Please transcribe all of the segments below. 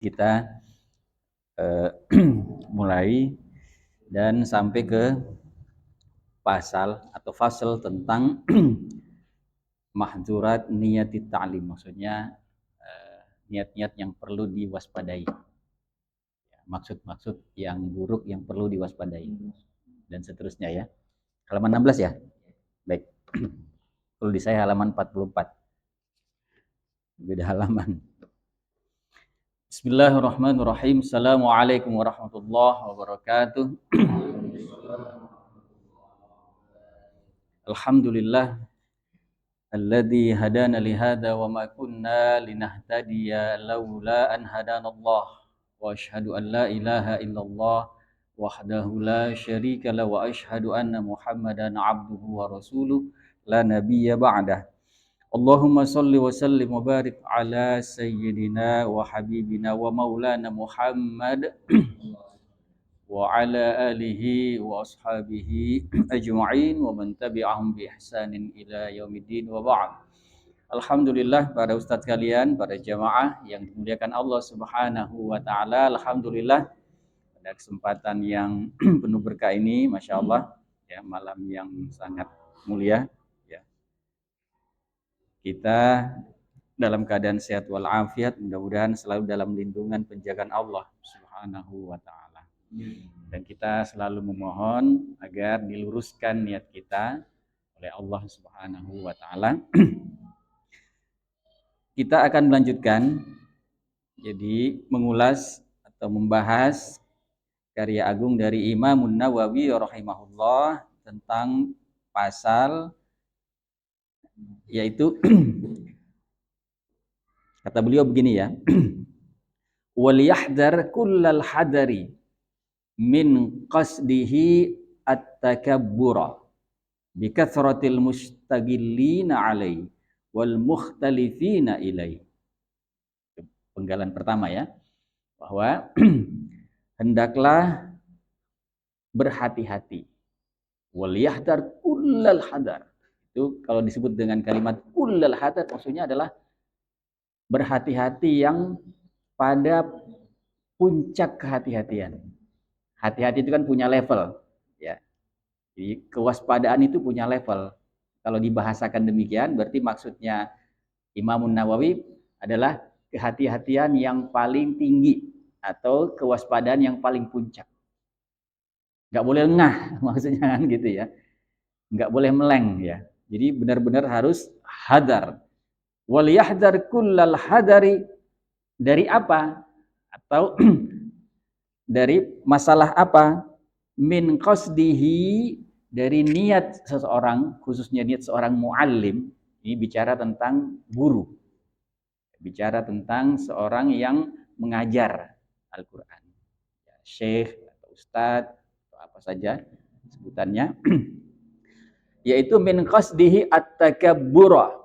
kita mulai dan sampai ke pasal atau fasal tentang mahdurat niyati ta'lim, maksudnya niat-niat yang perlu diwaspadai, maksud-maksud yang buruk yang perlu diwaspadai dan seterusnya ya. Halaman 16 ya. Baik. Kalau di saya halaman 44. Beda halaman. Bismillahirrahmanirrahim. Assalamualaikum warahmatullahi wabarakatuh. Alhamdulillah alladzi hadana li hadza wa ma kunna linahtadiya laula an hadanallah wa asyhadu an la ilaha illallah wahdahu la syarika la wa asyhadu anna Muhammadan abduhu wa rasuluh la nabiyya ba'dah. Allahumma salli wa sallim wa barik ala sayyidina wa habibina wa maulana Muhammad wa ala alihi wa ashabihi ajma'in wa man tabi'ahum bi ihsanin ila yaumiddin wa ba'd. Alhamdulillah para ustadz kalian, para jamaah yang dimuliakan Allah Subhanahu wa taala, alhamdulillah pada kesempatan yang penuh berkah ini, Masya Allah ya, malam yang sangat mulia ya. Kita dalam keadaan sehat walafiat, mudah-mudahan selalu dalam lindungan penjagaan Allah Subhanahu wa taala. Dan kita selalu memohon agar diluruskan niat kita oleh Allah Subhanahu wa taala. Kita akan melanjutkan jadi mengulas atau membahas karya agung dari Imam Nawawi rahimahullah tentang pasal, yaitu kata beliau begini ya. Wal yahdar kullal hadari min qasdihi at-takabbura bi kathratil mustaghillina alai wal mukhtalifina ilai. Penggalan pertama ya, bahwa hendaklah berhati-hati. Wal yahdar kullal hadar. Itu kalau disebut dengan kalimat kullal hadar maksudnya adalah berhati-hati yang pada puncak kehati-hatian. Hati-hati itu kan punya level ya. Jadi kewaspadaan itu punya level. Kalau dibahasakan demikian berarti maksudnya Imam Nawawi adalah kehati-hatian yang paling tinggi atau kewaspadaan yang paling puncak. Nggak boleh lengah maksudnya kan gitu ya. Nggak boleh meleng ya. Jadi benar-benar harus hadar. Wal yahdar kullal hadari, dari apa? Atau dari masalah apa? Min qasdihi, dari niat seseorang, khususnya niat seorang muallim. Ini bicara tentang guru, bicara tentang seorang yang mengajar Al-Quran, ya, syekh atau ustadz atau apa saja sebutannya. Yaitu min qasdihi at-takabbura,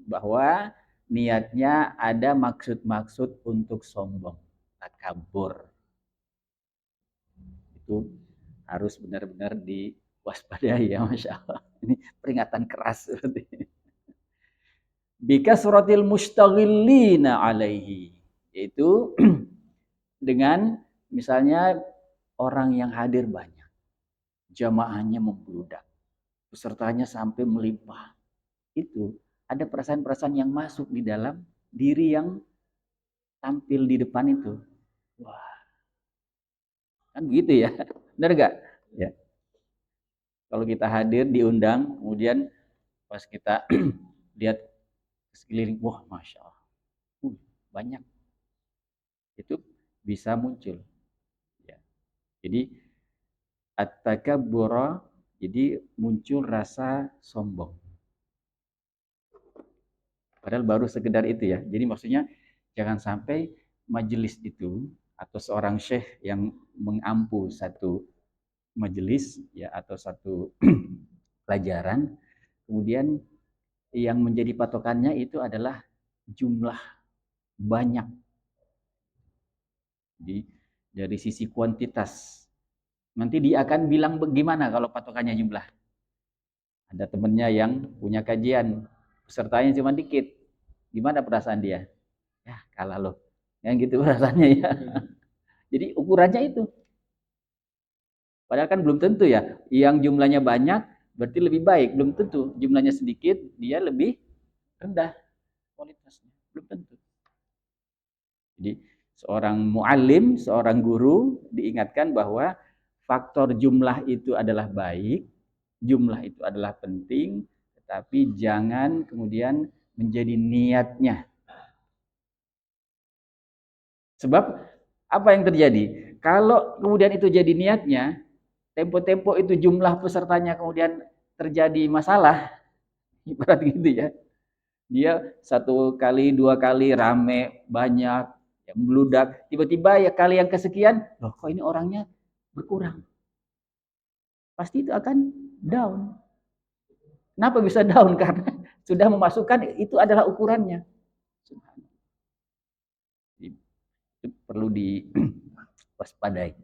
bahwa niatnya ada maksud-maksud untuk sombong, takabur. Itu harus benar-benar diwaspadai ya, Masya Allah. Ini peringatan keras seperti ini. Bika suratil mustaghillina alaihi, yaitu dengan misalnya orang yang hadir banyak, jamaahnya membludak, pesertanya sampai melimpah. Itu ada perasaan-perasaan yang masuk di dalam diri yang tampil di depan itu. Wah, kan begitu ya, benar gak? Ya. Kalau kita hadir diundang, kemudian pas kita lihat sekeliling, wah Masya Allah, banyak, itu bisa muncul ya. Jadi at-takabbura, jadi muncul rasa sombong, padahal baru sekedar itu ya. Jadi maksudnya jangan sampai majelis itu atau seorang syekh yang mengampu satu majelis ya atau satu pelajaran, kemudian yang menjadi patokannya itu adalah jumlah banyak. Jadi dari sisi kuantitas, nanti dia akan bilang bagaimana kalau patokannya jumlah. Ada temennya yang punya kajian, pesertanya cuma dikit, gimana perasaan dia? Ya kalah loh, Yang gitu rasanya ya. Jadi ukurannya itu. Padahal kan belum tentu ya. Yang jumlahnya banyak berarti lebih baik. Belum tentu. Jumlahnya sedikit dia lebih rendah kualitasnya. Belum tentu. Jadi seorang muallim, seorang guru diingatkan bahwa faktor jumlah itu adalah baik, jumlah itu adalah penting, tetapi jangan kemudian menjadi niatnya. Sebab apa yang terjadi? Kalau kemudian itu jadi niatnya, tempo-tempo itu jumlah pesertanya kemudian terjadi masalah, ibarat gitu ya. Dia satu kali, dua kali rame, banyak, yang meludak. Tiba-tiba ya kali yang kesekian, loh kok ini orangnya berkurang. Pasti itu akan down. Kenapa bisa down? Karena sudah memasukkan itu adalah ukurannya. Itu perlu diwaspadai.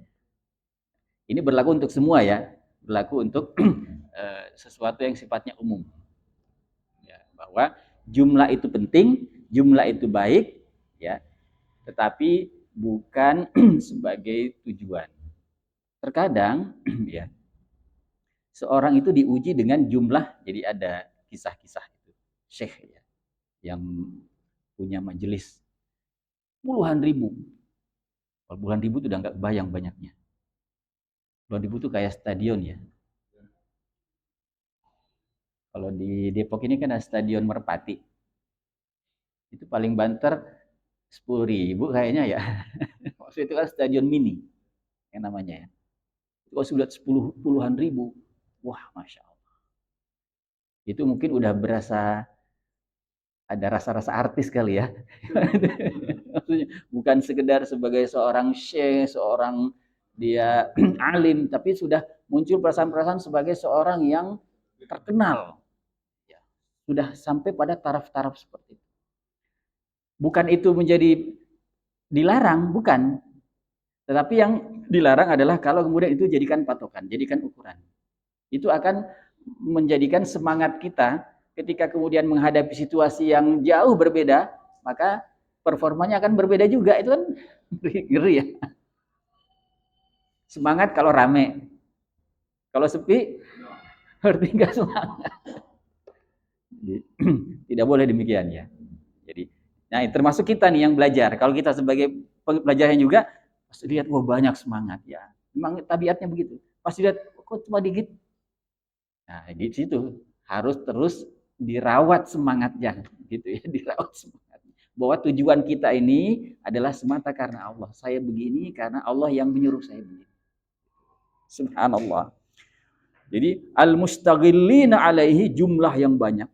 Ini berlaku untuk semua ya, berlaku untuk sesuatu yang sifatnya umum. Ya, bahwa jumlah itu penting, jumlah itu baik, ya, tetapi bukan sebagai tujuan. Terkadang, ya, seorang itu diuji dengan jumlah, jadi ada kisah-kisah itu, syekh ya, yang punya majelis puluhan ribu. Kalau puluhan ribu itu udah nggak bayang banyaknya. Puluhan ribu itu kayak stadion ya. Kalau di Depok ini kan ada stadion Merpati. Itu paling banter 10.000 kayaknya ya. Maksudnya itu kan stadion mini yang namanya ya. Itu kalau sudah puluhan ribu, wah masya Allah. Itu mungkin udah berasa ada rasa-rasa artis kali ya. Maksudnya bukan sekedar sebagai seorang syekh, seorang dia alim, tapi sudah muncul perasaan-perasaan sebagai seorang yang terkenal. Ya, sudah sampai pada taraf-taraf seperti itu. Bukan itu menjadi dilarang, bukan. Tetapi yang dilarang adalah kalau kemudian itu jadikan patokan, jadikan ukuran. Itu akan menjadikan semangat kita ketika kemudian menghadapi situasi yang jauh berbeda, maka performanya akan berbeda juga. Itu kan ngeri ya. Semangat kalau rame, kalau sepi berarti nggak semangat. Jadi, tidak boleh demikian ya. Jadi, nah termasuk kita nih yang belajar. Kalau kita sebagai pelajarnya juga, pasti lihat wah banyak semangat ya. Memang tabiatnya begitu. Pasti lihat kok cuma dikit. Nah di situ harus terus dirawat semangatnya, gitu ya, dirawat semangatnya. Bahwa tujuan kita ini adalah semata karena Allah. Saya begini karena Allah yang menyuruh saya begini. Subhanallah. Jadi al-mustaghillina alaihi jumlah yang banyak,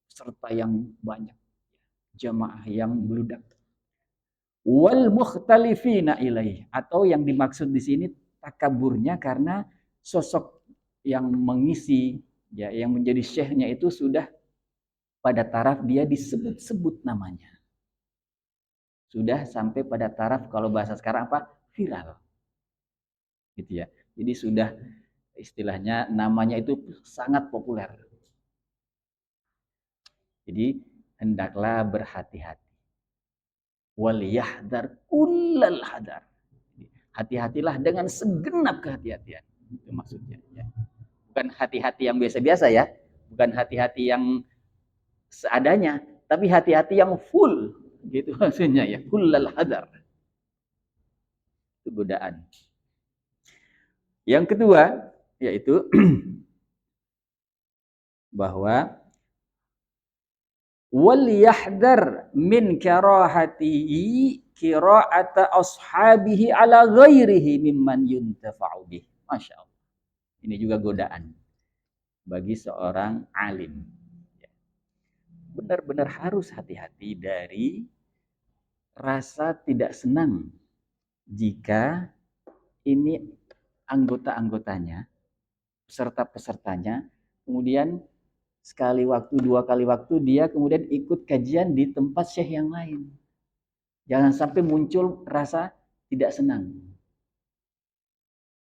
serta yang banyak, jamaah yang meludak. Wal mukhtalifina ilaih, atau yang dimaksud di sini takaburnya karena sosok yang mengisi ya yang menjadi syekhnya itu sudah pada taraf dia disebut-sebut namanya. Sudah sampai pada taraf kalau bahasa sekarang apa? Viral. Gitu ya. Jadi sudah istilahnya namanya itu sangat populer. Jadi hendaklah berhati-hati. Wal yahdar kullal hadar. Hati-hatilah dengan segenap kehati-hatian. Itu maksudnya ya. Bukan hati-hati yang biasa-biasa ya. Bukan hati-hati yang seadanya, tapi hati-hati yang full. Gitu maksudnya ya. Kullal hadar. Itu godaan. Yang kedua yaitu bahwa wal yahdar min karahatihi qira'ata ashabihi ala ghairihi mimman yuntafa'u bih. Masya Allah. Ini juga godaan bagi seorang alim. Benar-benar harus hati-hati dari rasa tidak senang jika ini anggota-anggotanya, peserta-pesertanya, kemudian sekali waktu, dua kali waktu dia kemudian ikut kajian di tempat syekh yang lain. Jangan sampai muncul rasa tidak senang.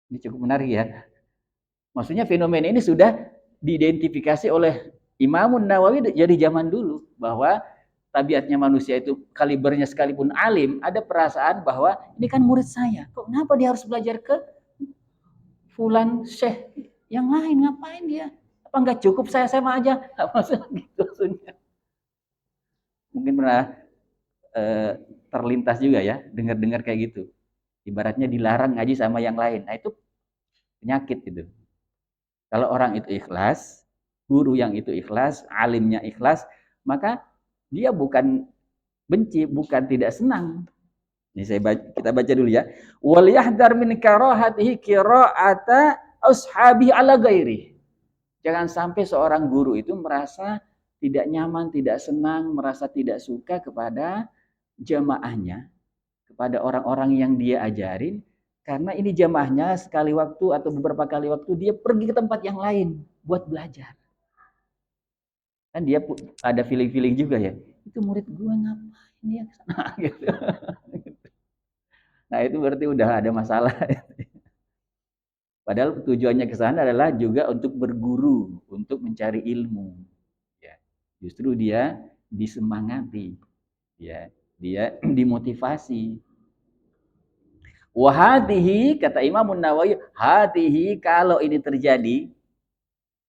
Ini cukup menarik ya. Maksudnya fenomena ini sudah diidentifikasi oleh Imam Nawawi dari zaman dulu bahwa tabiatnya manusia itu kalibernya sekalipun alim, ada perasaan bahwa ini kan murid saya. Kok kenapa dia harus belajar ke fulan syekh yang lain? Ngapain dia? Apa nggak cukup saya SMA aja? Maksudnya gitu maksudnya. Mungkin pernah terlintas juga ya, dengar-dengar kayak gitu. Ibaratnya dilarang ngaji sama yang lain. Nah, itu penyakit gitu. Kalau orang itu ikhlas, guru yang itu ikhlas, alimnya ikhlas, maka dia bukan benci, bukan tidak senang. Ini kita baca dulu ya. Wal yahdar min karahatihi qira'ata ashabi ala ghairi. Jangan sampai seorang guru itu merasa tidak nyaman, tidak senang, merasa tidak suka kepada jamaahnya, kepada orang-orang yang dia ajarin, karena ini jamaahnya sekali waktu atau beberapa kali waktu dia pergi ke tempat yang lain buat belajar. Kan dia ada feeling-feeling juga ya. Itu murid gue ngapain dia ke sana gitu. Nah, itu berarti udah ada masalah. Padahal tujuannya ke sana adalah juga untuk berguru, untuk mencari ilmu. Ya. Justru dia disemangati. Ya, dia dimotivasi. Wahadihi, kata Imam Nawawi, hadihi kalau ini terjadi,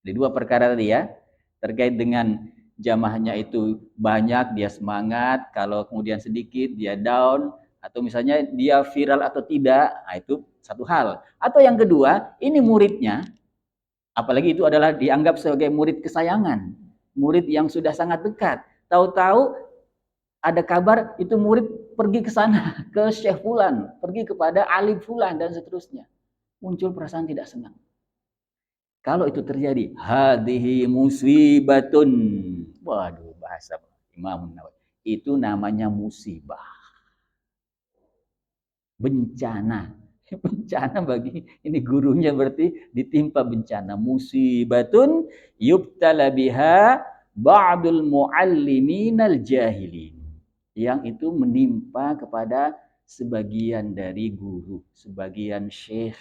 di dua perkara tadi ya, terkait dengan jamaahnya itu banyak, dia semangat, kalau kemudian sedikit, dia down, atau misalnya dia viral atau tidak, nah itu satu hal. Atau yang kedua, ini muridnya, apalagi itu adalah dianggap sebagai murid kesayangan, murid yang sudah sangat dekat, tahu-tahu ada kabar itu murid pergi ke sana, ke Syekh Fulan, pergi kepada alim Fulan dan seterusnya. Muncul perasaan tidak senang. Kalau itu terjadi, hadhihi musibatun. Waduh, bahasa Imam Nawawi. Itu namanya musibah. Bencana. Bencana bagi ini gurunya berarti ditimpa bencana. Musibatun yubtala biha ba'dul mualliminal jahilin. Yang itu menimpa kepada sebagian dari guru, sebagian syekh,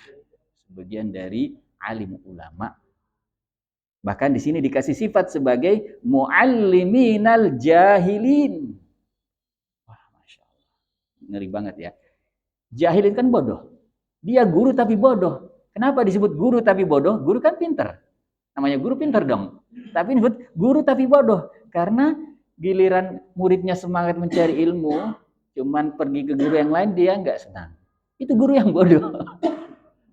sebagian dari alim ulama. Bahkan di sini dikasih sifat sebagai mualliminal jahilin. Wah, Masya Allah. Ngeri banget ya. Jahilin kan bodoh. Dia guru tapi bodoh. Kenapa disebut guru tapi bodoh? Guru kan pinter. Namanya guru pinter dong. Tapi disebut guru tapi bodoh. Karena giliran muridnya semangat mencari ilmu, cuman pergi ke guru yang lain, dia nggak senang. Itu guru yang bodoh.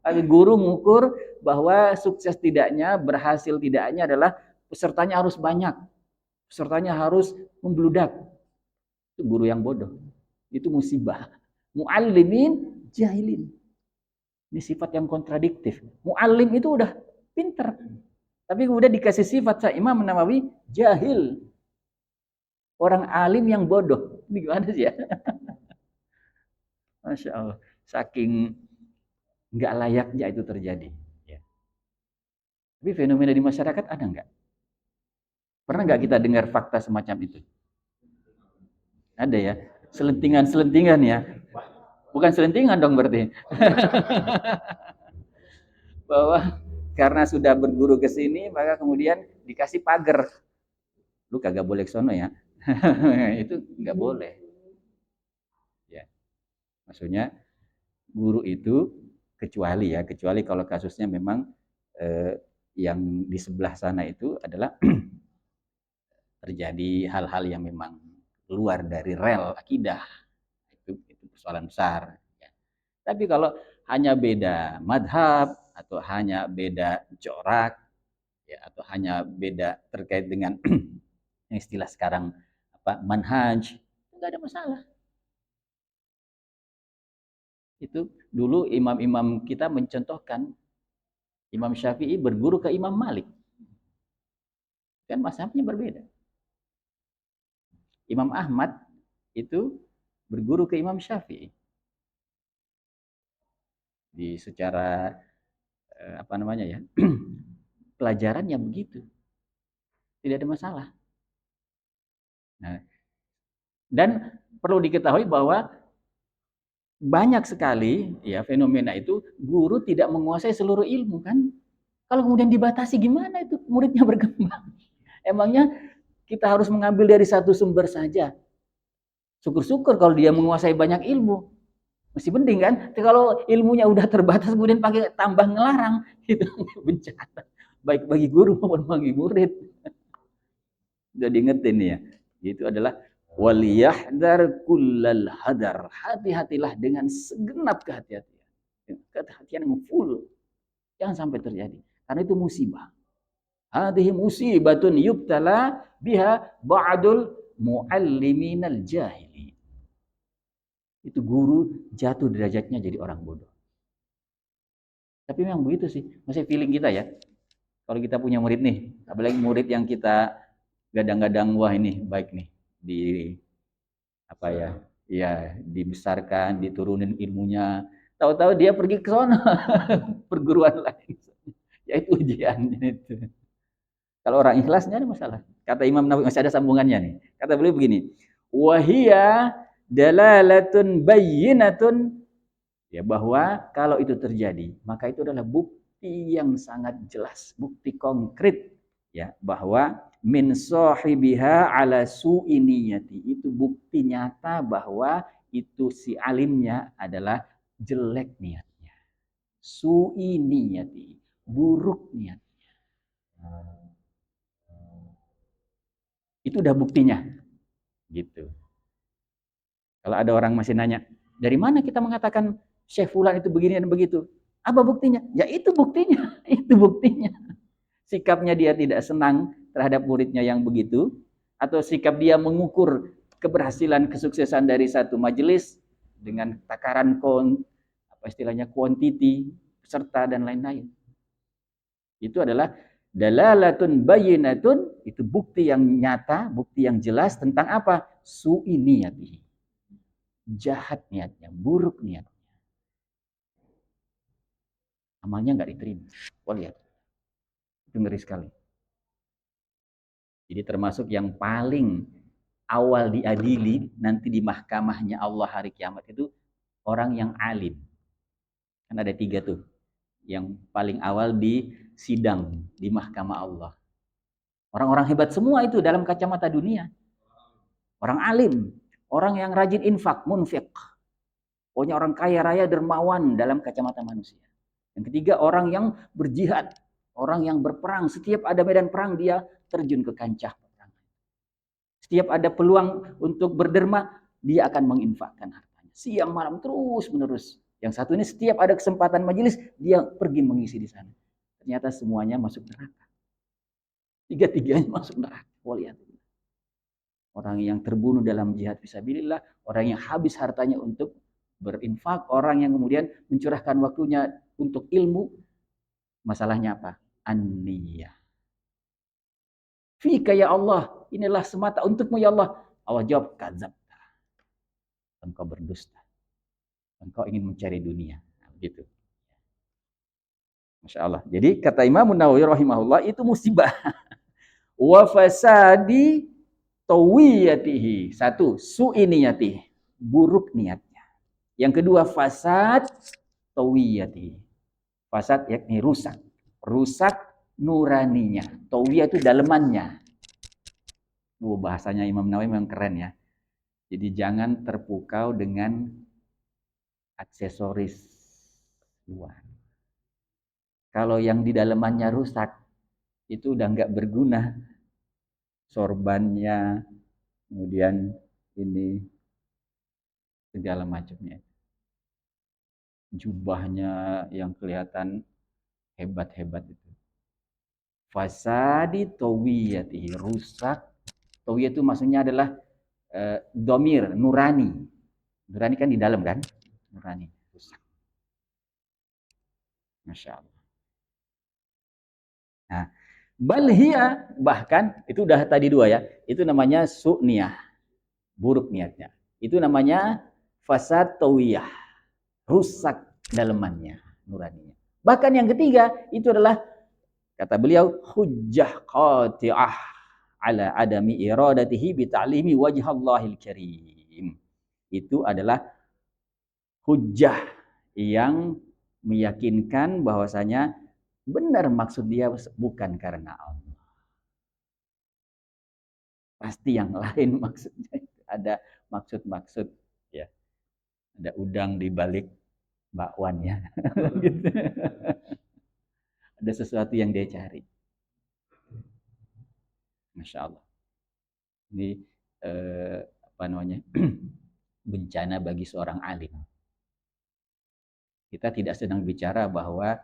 Tapi guru mengukur bahwa sukses tidaknya, berhasil tidaknya adalah pesertanya harus banyak. Pesertanya harus membludak. Itu guru yang bodoh. Itu musibah. Muallimin jahilin. Ini sifat yang kontradiktif. Muallim itu udah pinter. Tapi kemudian dikasih sifat Imam Nawawi jahil. Orang alim yang bodoh. Ini gimana sih ya? Masya Allah. Saking nggak layaknya itu terjadi. Ya. Tapi fenomena di masyarakat ada nggak? Pernah nggak kita dengar fakta semacam itu? Ada ya. Selentingan-selentingan ya. Bukan selentingan dong berarti. Bahwa karena sudah berguru ke sini, maka kemudian dikasih pagar. Lu kagak boleh ke sono ya. Itu nggak boleh. Ya. Maksudnya guru itu kecuali kalau kasusnya memang yang di sebelah sana itu adalah terjadi hal-hal yang memang keluar dari rel akidah, itu persoalan besar. Ya. Tapi kalau hanya beda madhab atau hanya beda corak, ya, atau hanya beda terkait dengan istilah sekarang manhaj, nggak ada masalah. Itu dulu imam-imam kita mencontohkan, Imam Syafi'i berguru ke Imam Malik, kan mazhabnya berbeda. Imam Ahmad itu berguru ke Imam Syafi'i. Di secara pelajarannya begitu. Tidak ada masalah. Nah, dan perlu diketahui bahwa banyak sekali ya fenomena itu guru tidak menguasai seluruh ilmu kan. Kalau kemudian dibatasi gimana itu muridnya berkembang? Emangnya kita harus mengambil dari satu sumber saja. Syukur-syukur kalau dia menguasai banyak ilmu. Masih penting kan? Tapi kalau ilmunya udah terbatas kemudian pakai tambah ngelarang, itu bencana. Baik bagi guru maupun bagi murid. Udah diingetin ya. Itu adalah waliyahdar kullal hadar. Hati-hatilah dengan segenap kehati-hatian. Kehati-hatian yang full. Jangan sampai terjadi. Karena itu musibah. Hadhihi musibatun yubtala biha ba'dul mualliminal jahili. Itu guru jatuh derajatnya jadi orang bodoh. Tapi memang begitu sih, masih feeling kita ya. Kalau kita punya murid nih, apalagi murid yang kita gadang-gadang wah ini baik nih di apa ya? Ya, dibesarkan, diturunin ilmunya. Tahu-tahu dia pergi ke sana perguruan lain. Ya itu ujiannya itu. Kalau orang ikhlas nggak ada masalah. Kata Imam Nawawi masih ada sambungannya nih. Kata beliau begini, wahia dalalatun bayyinatun, ya bahwa kalau itu terjadi maka itu adalah bukti yang sangat jelas, bukti konkret ya bahwa min sahibiha ala su'i niyati, itu bukti nyata bahwa itu si alimnya adalah jelek niatnya, su'i niyati, buruk niat. Itu udah buktinya gitu. Kalau ada orang masih nanya, dari mana kita mengatakan Syekh Fulan itu begini dan begitu? Apa buktinya? Ya itu buktinya, itu buktinya. Sikapnya dia tidak senang terhadap muridnya yang begitu, atau sikap dia mengukur keberhasilan kesuksesan dari satu majelis dengan takaran apa istilahnya quantity peserta dan lain-lain. Itu adalah dalalatun bayyinatun, itu bukti yang nyata, bukti yang jelas tentang apa? Su'i niyatihi. Jahat niatnya, buruk niatnya. Amalnya nggak diterima. Oh lihat, itu ngeri sekali. Jadi termasuk yang paling awal diadili nanti di mahkamahnya Allah hari kiamat itu orang yang alim. Kan ada 3 tuh. Yang paling awal di sidang di mahkamah Allah. Orang-orang hebat semua itu dalam kacamata dunia. Orang alim, orang yang rajin infak, munfiq. Pokoknya orang kaya raya dermawan dalam kacamata manusia. Yang ketiga orang yang berjihad, orang yang berperang. Setiap ada medan perang dia terjun ke kancah perang. Setiap ada peluang untuk berderma, dia akan menginfakkan hartanya. Siang malam terus menerus. Yang satu ini setiap ada kesempatan majelis, dia pergi mengisi di sana. Ternyata semuanya masuk neraka. Tiga-tiganya masuk neraka. Waliyadzubillah. Orang yang terbunuh dalam jihad fisabilillah, orang yang habis hartanya untuk berinfak, orang yang kemudian mencurahkan waktunya untuk ilmu. Masalahnya apa? An-niyah. Fika ya Allah, inilah semata untukmu ya Allah. Allah jawab, kadzabta. Engkau berdusta. Engkau ingin mencari dunia. Nah, begitu. Masya Allah. Jadi kata Imam Nawawi rahimahullah itu musibah. Wa fasadi tawiyatihi. Satu, su'i niyatihi. Buruk niatnya. Yang kedua, fasad tawiyatihi. Fasad yakni rusak. Rusak nuraninya. Tawiyah itu dalemannya. Bahasanya Imam Nawawi memang keren ya. Jadi jangan terpukau dengan aksesoris luar. Kalau yang di dalemannya rusak, itu udah nggak berguna. Sorbannya, kemudian ini segala macamnya. Jubahnya yang kelihatan hebat-hebat itu. Fasadi tawiyatihi, rusak. Tawiyah itu maksudnya adalah domir, nurani. Nurani kan di dalam kan? Nurani, rusak. Masya Allah. Nah, balhia bahkan itu udah tadi 2 ya. Itu namanya su'niyah, buruk niatnya. Itu namanya fasad tawiyah, rusak dalemannya, nuraninya. Bahkan yang ketiga itu adalah kata beliau hujjah qati'ah ala adami iradatihi bi ta'limi wajhallahil karim. Itu adalah hujjah yang meyakinkan bahwasanya benar maksud dia bukan karena Allah. pasti yang lain maksudnya. Ada maksud-maksud ya. Ada udang di balik bakwan ya. Gitu. Ada sesuatu yang dia cari. Masya Allah. Ini apa namanya? Bencana bagi seorang alim. Kita tidak sedang bicara bahwa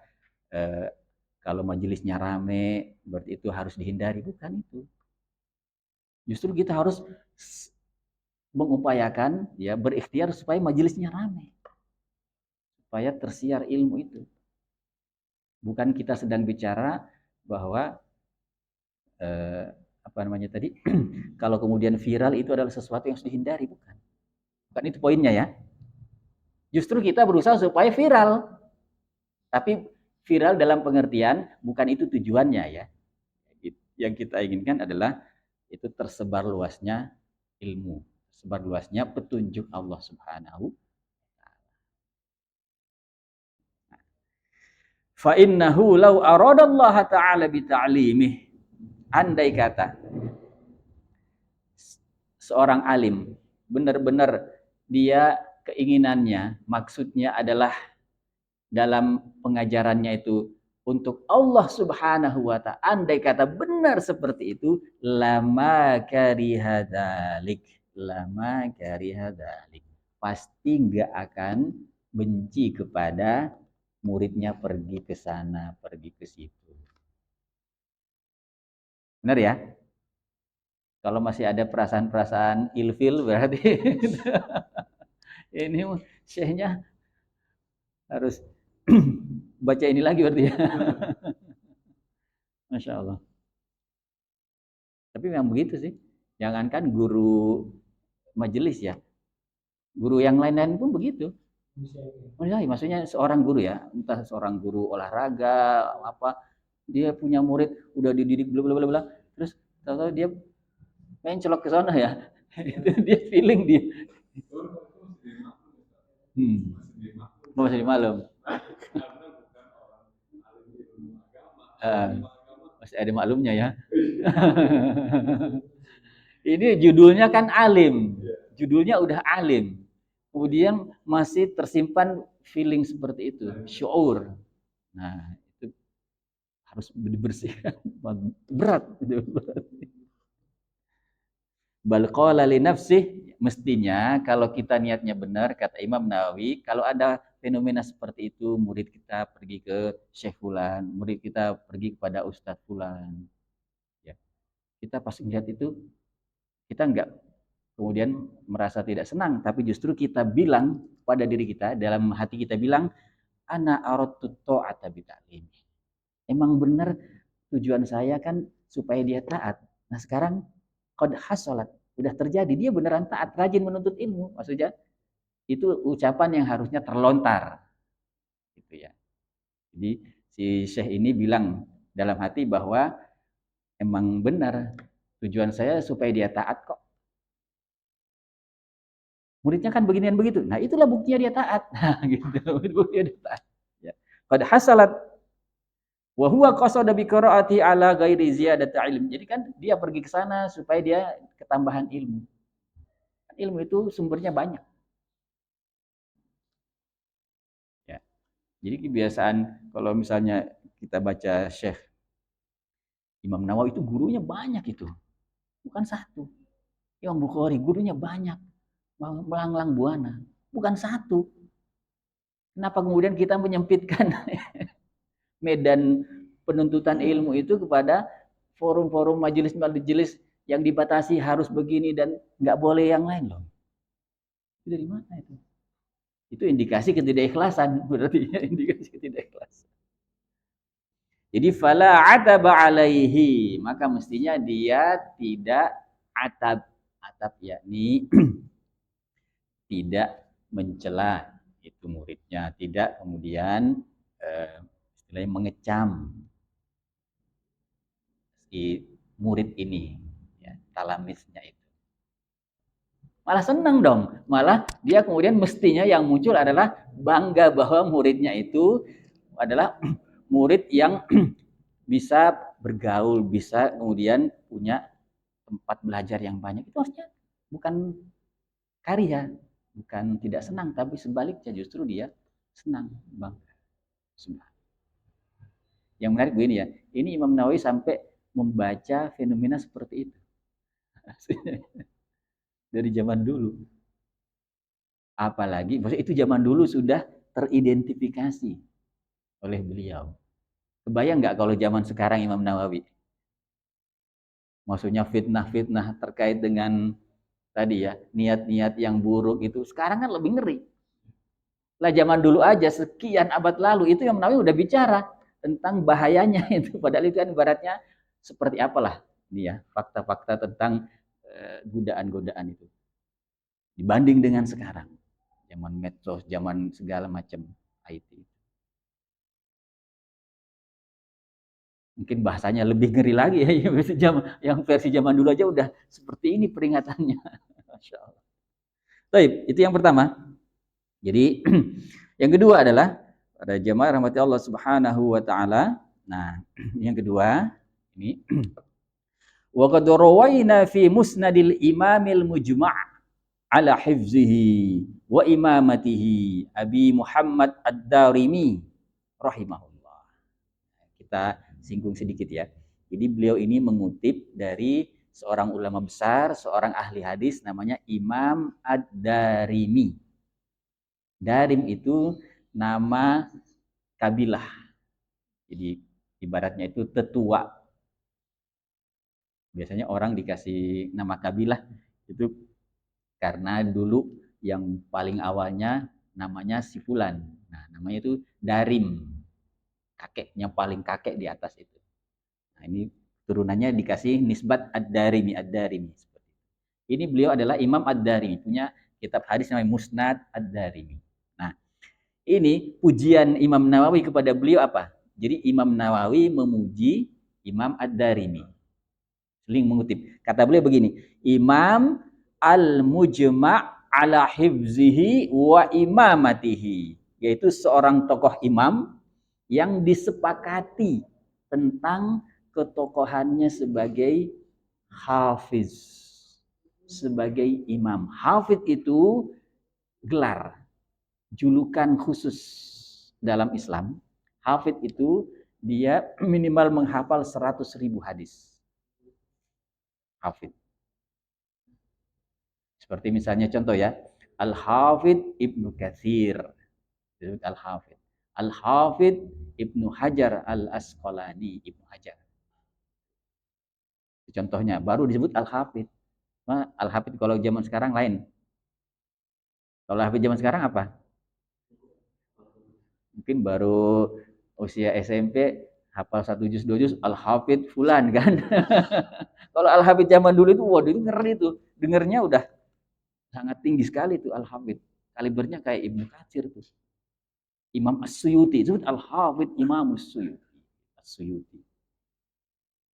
kalau majelisnya rame berarti itu harus dihindari, bukan itu. Justru kita harus mengupayakan ya berikhtiar supaya majelisnya rame. Supaya tersiar ilmu itu. Bukan kita sedang bicara bahwa apa namanya tadi kalau kemudian viral itu adalah sesuatu yang harus dihindari, bukan. Bukan itu poinnya ya. Justru kita berusaha supaya viral. Tapi viral dalam pengertian bukan itu tujuannya ya. Yang kita inginkan adalah itu tersebar luasnya ilmu, tersebar luasnya petunjuk Allah Subhanahu wa taala. Fa innahu law aradallaha ta'ala bi ta'limih, andai kata seorang alim benar-benar dia keinginannya, maksudnya adalah dalam pengajarannya itu untuk Allah Subhanahu wa taala, andai kata benar seperti itu, lama karihadalik, pasti nggak akan benci kepada muridnya pergi ke sana, pergi ke situ. Benar ya? Kalau masih ada perasaan-perasaan ilfil berarti ini syekhnya harus baca ini lagi berarti ya. Masya Allah. Tapi memang begitu sih. Jangankan guru majelis ya. Guru yang lain-lain pun begitu. Maksudnya seorang guru ya, entah seorang guru olahraga apa, dia punya murid udah dididik bla bla bla, terus tahu-tahu dia main celok ke sana ya. Dia feeling dia. Masih dimaklum. Masih ada maklumnya ya. Ini judulnya kan alim. Judulnya udah alim. Kemudian masih tersimpan feeling seperti itu, syuur. Nah, itu harus dibersihkan. Berat itu. Bal qala li nafsih, mestinya kalau kita niatnya benar, kata Imam Nawawi, kalau ada fenomena seperti itu, murid kita pergi ke Syekh Fulan, murid kita pergi kepada Ustadz Fulan, ya, kita pas melihat itu, kita enggak kemudian merasa tidak senang, tapi justru kita bilang pada diri kita, dalam hati kita bilang, ana aradtu ta'ata bi ta'lim. Emang benar tujuan saya kan supaya dia taat. Nah sekarang qad hasalat, udah terjadi, dia beneran taat, rajin menuntut ilmu. Maksudnya itu ucapan yang harusnya terlontar, gitu ya. Jadi si Syekh ini bilang dalam hati bahwa emang benar tujuan saya supaya dia taat kok. Muridnya kan beginian begitu. Nah, itulah buktinya dia taat. Nah, gitu. Buktinya dia taat. Ya. Qad hasalat wa huwa qasada bi qiraati ala ghairi ziyadati ilm. Jadi kan dia pergi ke sana supaya dia ketambahan ilmu. Ilmu itu sumbernya banyak. Ya. Jadi kebiasaan kalau misalnya kita baca Syekh Imam Nawawi itu gurunya banyak itu. Bukan satu. Imam Bukhari gurunya banyak. Melanglang buana. Bukan satu. Kenapa kemudian kita menyempitkan medan penuntutan ilmu itu kepada forum-forum majelis-majelis yang dibatasi harus begini dan nggak boleh yang lain loh. Itu dari mana itu? Itu indikasi ketidakikhlasan, berarti indikasi ketidakikhlasan. Jadi fala ataba alaihi, maka mestinya dia tidak atab yakni tidak mencela itu muridnya, tidak kemudian istilahnya mengecam si murid ini, ya, talamisnya itu. Malah senang dong, malah dia kemudian mestinya yang muncul adalah bangga bahwa muridnya itu adalah murid yang bisa bergaul, bisa kemudian punya tempat belajar yang banyak, itu harusnya bukan karya, bukan tidak senang, tapi sebaliknya justru dia senang, Bang. Yang menarik begini ya, ini Imam Nawawi sampai membaca fenomena seperti itu dari zaman dulu. Apalagi, maksudnya itu zaman dulu sudah teridentifikasi oleh beliau. Kebayang nggak kalau zaman sekarang Imam Nawawi? Maksudnya fitnah-fitnah terkait dengan tadi ya, niat-niat yang buruk itu. Sekarang kan lebih ngeri. Lah zaman dulu aja sekian abad lalu itu Imam Nawawi udah bicara tentang bahayanya itu. Padahal itu kan ibaratnya seperti apalah ini ya, fakta-fakta tentang godaan-godaan itu. Dibanding dengan sekarang. Zaman medsos, zaman segala macam IT. Mungkin bahasanya lebih ngeri lagi ya, yang versi zaman dulu aja udah seperti ini peringatannya. Masya Allah. Baik, itu yang pertama. Jadi yang kedua adalah pada jamaah rahmati Allah Subhanahu wa taala. Nah, yang kedua ini wa qad rawaina fi musnadil imamil mujma' ala hifzihi wa imamatihi Abi Muhammad Ad-Darimi rahimahullah. Kita singgung sedikit ya. Jadi beliau ini mengutip dari seorang ulama besar, seorang ahli hadis namanya Imam Ad-Darimi. Darim itu nama kabilah. Jadi ibaratnya itu tetua. Biasanya orang dikasih nama kabilah itu karena dulu yang paling awalnya namanya si Fulan. Nah, namanya itu Darim. Kakeknya paling kakek di atas itu. Nah, ini turunannya dikasih nisbat Ad-Darimi, Ad-Darimi. Ini beliau adalah Imam Ad-Darimi, punya kitab hadis namanya Musnad Ad-Darimi. Nah, ini pujian Imam Nawawi kepada beliau apa? Jadi Imam Nawawi memuji Imam Ad-Darimi. Seling mengutip. Kata beliau begini, Imam al-mujma' ala hifzihi wa imamatihi. Yaitu seorang tokoh imam yang disepakati tentang ketokohannya sebagai hafiz, sebagai imam. Hafiz itu gelar, julukan khusus dalam Islam. Hafiz itu dia minimal menghafal 100.000 hadis. Hafiz. Seperti misalnya contoh ya, Al-Hafidh Ibnu Katsir, disebut Al-Hafidh. Al-Hafidh Ibnu Hajar Al-Asqalani, Ibnu Hajar. Contohnya, baru disebut Al-Hafidh. Al-Hafidh kalau zaman sekarang lain. Kalau Hafidh zaman sekarang apa? Mungkin baru usia SMP, hafal 1 juz 2 juz, Al-Hafidh Fulan kan. Kalau Al-Hafidh zaman dulu itu, waduh itu ngeri tuh. Dengernya udah sangat tinggi sekali tuh Al-Hafidh. Kalibernya kayak Ibnu Katsir tuh. Imam As-Suyuti, itu Al-Hafidh Imam As-Suyuti. As-Suyuti.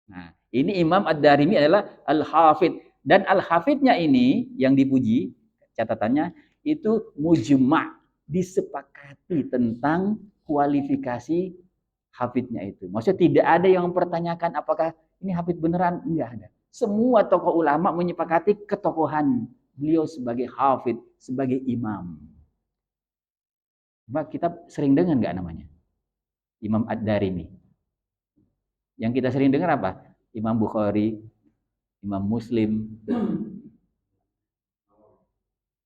Nah, ini Imam Ad-Darimi adalah Al-Hafidh. Dan Al-Hafidhnya ini yang dipuji, catatannya, itu mujma', disepakati tentang kualifikasi hafidhnya itu. Maksudnya tidak ada yang mempertanyakan apakah ini hafidh beneran, enggak ada. Semua tokoh ulama menyepakati ketokohan beliau sebagai hafidh, sebagai imam. Mbak, kita sering dengar nggak namanya? Imam Ad-Darimi. Yang kita sering dengar apa? Imam Bukhari, Imam Muslim,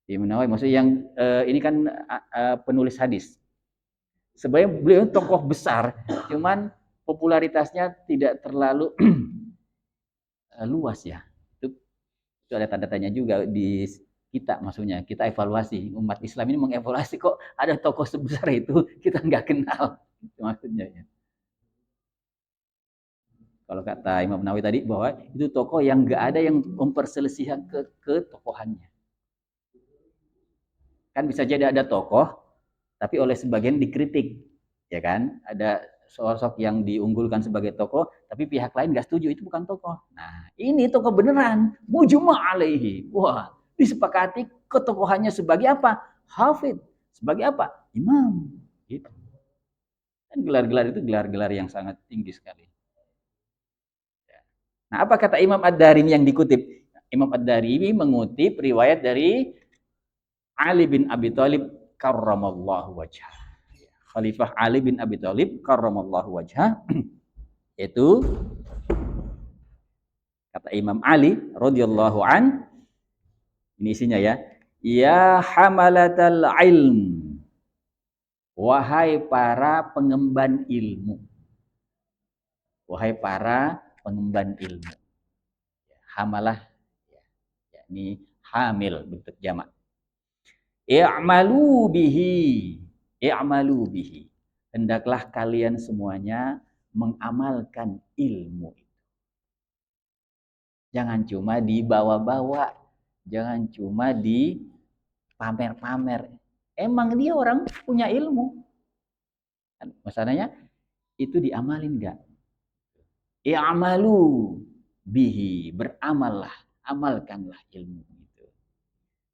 Imam Nawawi. Maksudnya yang ini kan penulis hadis. Sebenarnya beliau tokoh besar, cuman popularitasnya tidak terlalu luas ya. Itu ada tanda tanya juga di kita, maksudnya kita evaluasi umat Islam ini mengevaluasi kok ada tokoh sebesar itu kita nggak kenal, itu maksudnya ya. Kalau kata Imam Nawawi tadi bahwa itu tokoh yang nggak ada yang memperselisihkan ketokohannya. Kan bisa jadi ada tokoh tapi oleh sebagian dikritik, ya kan? Ada sosok yang diunggulkan sebagai tokoh tapi pihak lain nggak setuju, itu bukan tokoh. Nah, ini tokoh beneran, mujma' alaihi. Wah, disepakati ketokohannya sebagai apa? Hafid. Sebagai apa? Imam. Gitu. Dan gelar-gelar itu gelar-gelar yang sangat tinggi sekali. Nah, apa kata Imam Ad-Darimi yang dikutip? Imam Ad-Darimi mengutip riwayat dari Ali bin Abi Thalib karramallahu wajhah. Khalifah Ali bin Abi Thalib karramallahu wajhah, yaitu kata Imam Ali radhiyallahu an, ini isinya ya. Ya hamalatal ilm, wahai para pengemban ilmu. Wahai para pengemban ilmu. Hamalah, yakni hamil bentuk jamak. I'malu bihi. I'malu bihi. Hendaklah kalian semuanya mengamalkan ilmu itu. Jangan cuma dibawa-bawa, jangan cuma dipamer-pamer. Emang dia orang punya ilmu. Masalahnya itu diamalin enggak? I'malu bihi, beramallah, amalkanlah ilmu itu.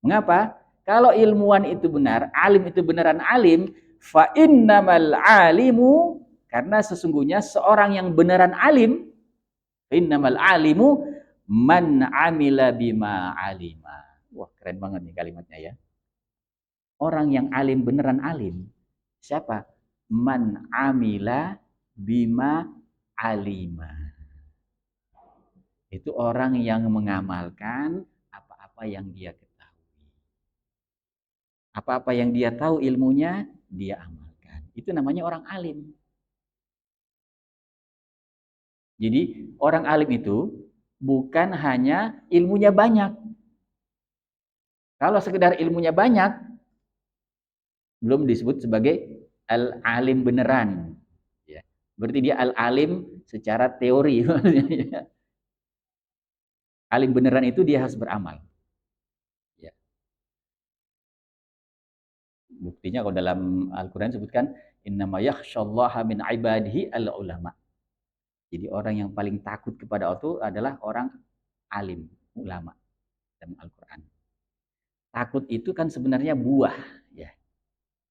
Mengapa? Kalau ilmuwan itu benar, alim itu beneran alim, fa innamal alimu, karena sesungguhnya seorang yang beneran alim, innamal alimu man amila bima alima. Wah, keren banget nih kalimatnya ya. Orang yang alim beneran alim, siapa? Man amila bima alima. Itu orang yang mengamalkan apa-apa yang dia ketahui. Apa-apa yang dia tahu ilmunya, dia amalkan. Itu namanya orang alim. Jadi orang alim itu bukan hanya ilmunya banyak. Kalau sekedar ilmunya banyak, belum disebut sebagai al-alim beneran. Ya. Berarti dia al-alim secara teori. Alim beneran itu dia harus beramal. Ya. Buktinya kalau dalam Al-Quran sebutkan innama yakhsyallaha min ibadihi al-ulama. Jadi orang yang paling takut kepada Allah itu adalah orang alim, ulama dalam Al-Quran. Takut itu kan sebenarnya buah, ya.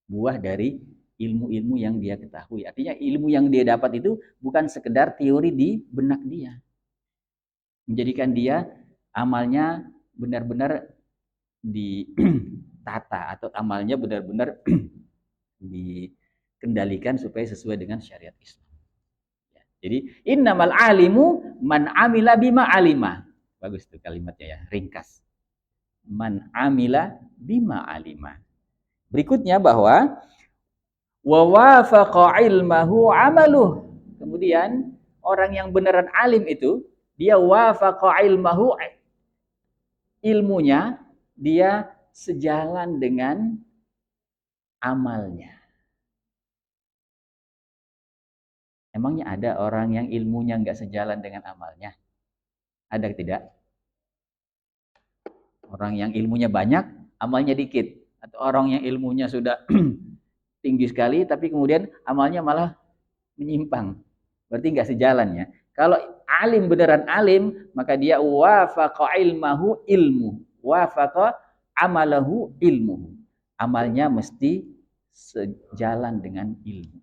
Buah dari ilmu-ilmu yang dia ketahui. Artinya ilmu yang dia dapat itu bukan sekedar teori di benak dia. Menjadikan dia amalnya benar-benar ditata atau amalnya benar-benar dikendalikan supaya sesuai dengan syariat Islam. Ya. Jadi innamal alimu man amila bima alima. Bagus tuh kalimatnya ya, ringkas. Man amila bima alima. Berikutnya bahwa wa wafaqa ilmahu amaluh. Kemudian orang yang beneran alim itu dia wafaqa ilmahu, ilmunya dia sejalan dengan amalnya. Emangnya ada orang yang ilmunya nggak sejalan dengan amalnya? Ada tidak? Orang yang ilmunya banyak, amalnya dikit. Atau orang yang ilmunya sudah tinggi sekali, tapi kemudian amalnya malah menyimpang. Berarti nggak sejalan ya. Kalau alim beneran alim, maka dia wafaqa ilmahu ilmu. Wafaqa amalahu ilmu. Amalnya mesti sejalan dengan ilmu.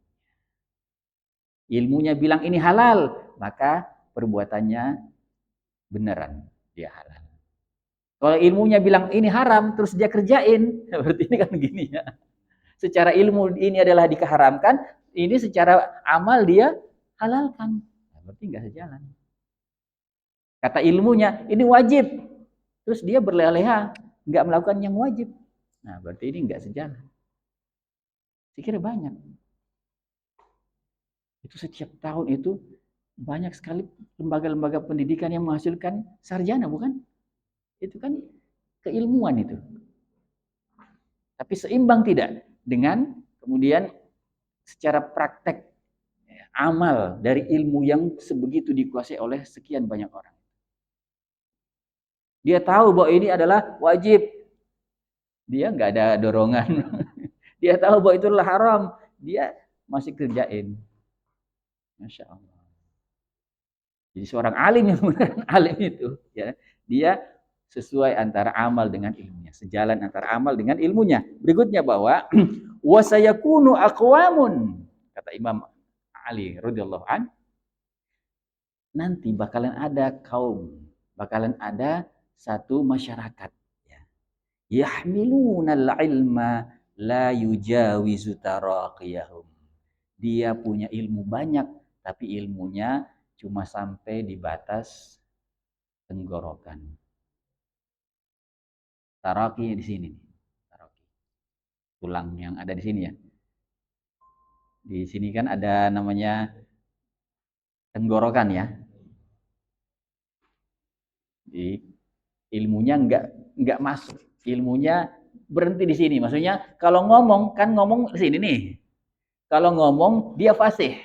Ilmunya bilang ini halal, maka perbuatannya beneran dia halal. Kalau ilmunya bilang ini haram, terus dia kerjain, berarti ini kan gini ya. Secara ilmu ini adalah dikeharamkan, ini secara amal dia halalkan. Berarti nggak sejalan. Kata ilmunya ini wajib, terus dia berleha-leha nggak melakukan yang wajib. Nah, berarti ini nggak sejalan. Saya kira banyak. Itu setiap tahun itu banyak sekali lembaga-lembaga pendidikan yang menghasilkan sarjana, bukan? Itu kan keilmuan itu. Tapi seimbang tidak dengan kemudian secara praktek amal dari ilmu yang sebegitu dikuasai oleh sekian banyak orang. Dia tahu bahwa ini adalah wajib. Dia nggak ada dorongan. Dia tahu bahwa itu adalah haram. Dia masih kerjain. Masya Allah. Jadi seorang alim yang benar alim itu, ya, dia sesuai antara amal dengan ilmunya, sejalan antara amal dengan ilmunya. Berikutnya bahwa wasayakunu aqwamun, kata Imam Ali radhiyallahu an, nanti bakalan ada kaum, bakalan ada satu masyarakat, ya. Yahmilunal ilma la yujawizu taraqiyahum. Dia punya ilmu banyak, tapi ilmunya cuma sampai di batas tenggorokan. Taraqi di sini, taraqi. Tulang yang ada di sini ya. Di sini kan ada namanya tenggorokan ya. Di ilmunya nggak masuk, ilmunya berhenti di sini. Maksudnya kalau ngomong kan ngomong di sini nih. Kalau ngomong dia fasih,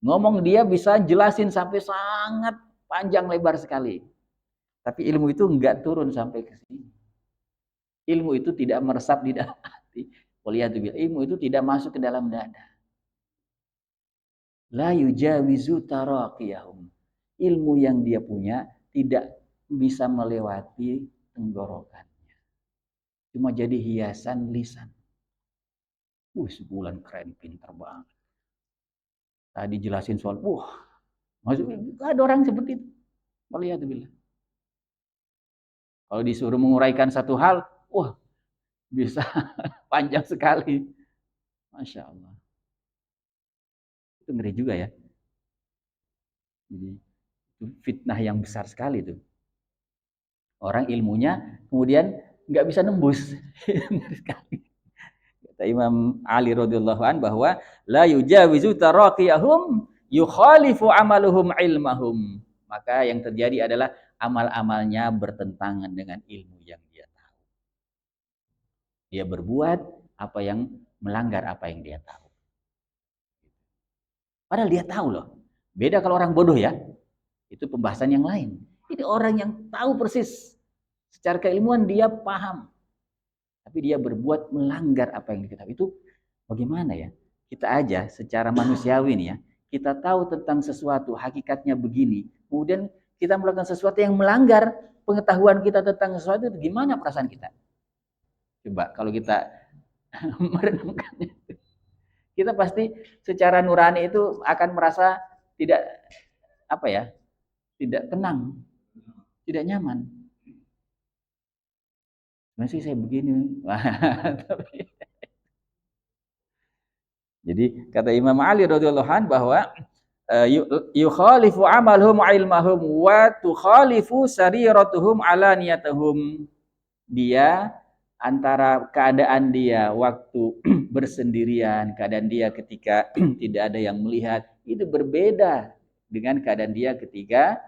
ngomong dia bisa jelasin sampai sangat panjang lebar sekali. Tapi ilmu itu nggak turun sampai ke sini. Ilmu itu tidak meresap di dalam hati. Ilmu itu tidak masuk ke dalam dada. La yujawizu taraqiyahum. Ilmu yang dia punya tidak bisa melewati tenggorokannya. Cuma jadi hiasan lisan. Sebulan keren, pintar banget. Tadi jelasin soal, maksudnya ada orang seperti itu. Waliyadzubillah. Kalau disuruh menguraikan satu hal, bisa panjang sekali. Masya Allah. Itu ngeri juga ya. Jadi itu fitnah yang besar sekali tuh. Orang ilmunya kemudian nggak bisa nembus. Kata Imam Ali radhiyallahu an bahwa la yujawizu taraqiyahum yukhalifu amaluhum ilmahum. Maka yang terjadi adalah amal-amalnya bertentangan dengan ilmu yang dia tahu. Dia berbuat apa yang melanggar apa yang dia tahu. Padahal dia tahu loh. Beda kalau orang bodoh ya. Itu pembahasan yang lain. Ini orang yang tahu persis. Secara keilmuan dia paham. Tapi dia berbuat melanggar apa yang diketahui. Itu bagaimana ya? Kita aja secara manusiawi nih ya. Kita tahu tentang sesuatu, hakikatnya begini. Kemudian kita melakukan sesuatu yang melanggar pengetahuan kita tentang sesuatu, gimana perasaan kita? Coba kalau kita merenungkannya. Kita pasti secara nurani itu akan merasa tidak apa ya? Tidak tenang, tidak nyaman. Masih saya begini. Jadi kata Imam Ali radhiyallahu an bahwa yukhalifu amalhum ilmahum wa tukhalifu sariratuhum alaniyatuhum. Dia antara keadaan dia waktu bersendirian, keadaan dia ketika tidak ada yang melihat, itu berbeda dengan keadaan dia ketika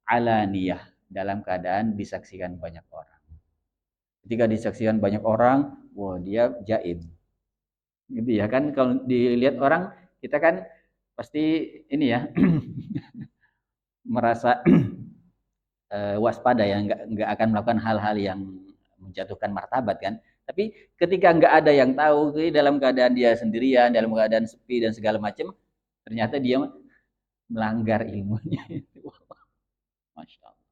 alaniyah, dalam keadaan disaksikan banyak orang. Ketika disaksikan banyak orang, dia jaim. Gitu ya kan, kalau dilihat orang, kita kan pasti ini ya merasa waspada ya, nggak akan melakukan hal-hal yang menjatuhkan martabat kan. Tapi ketika nggak ada yang tahu, dalam keadaan dia sendirian, dalam keadaan sepi dan segala macam, ternyata dia melanggar ilmunya. Masya Allah.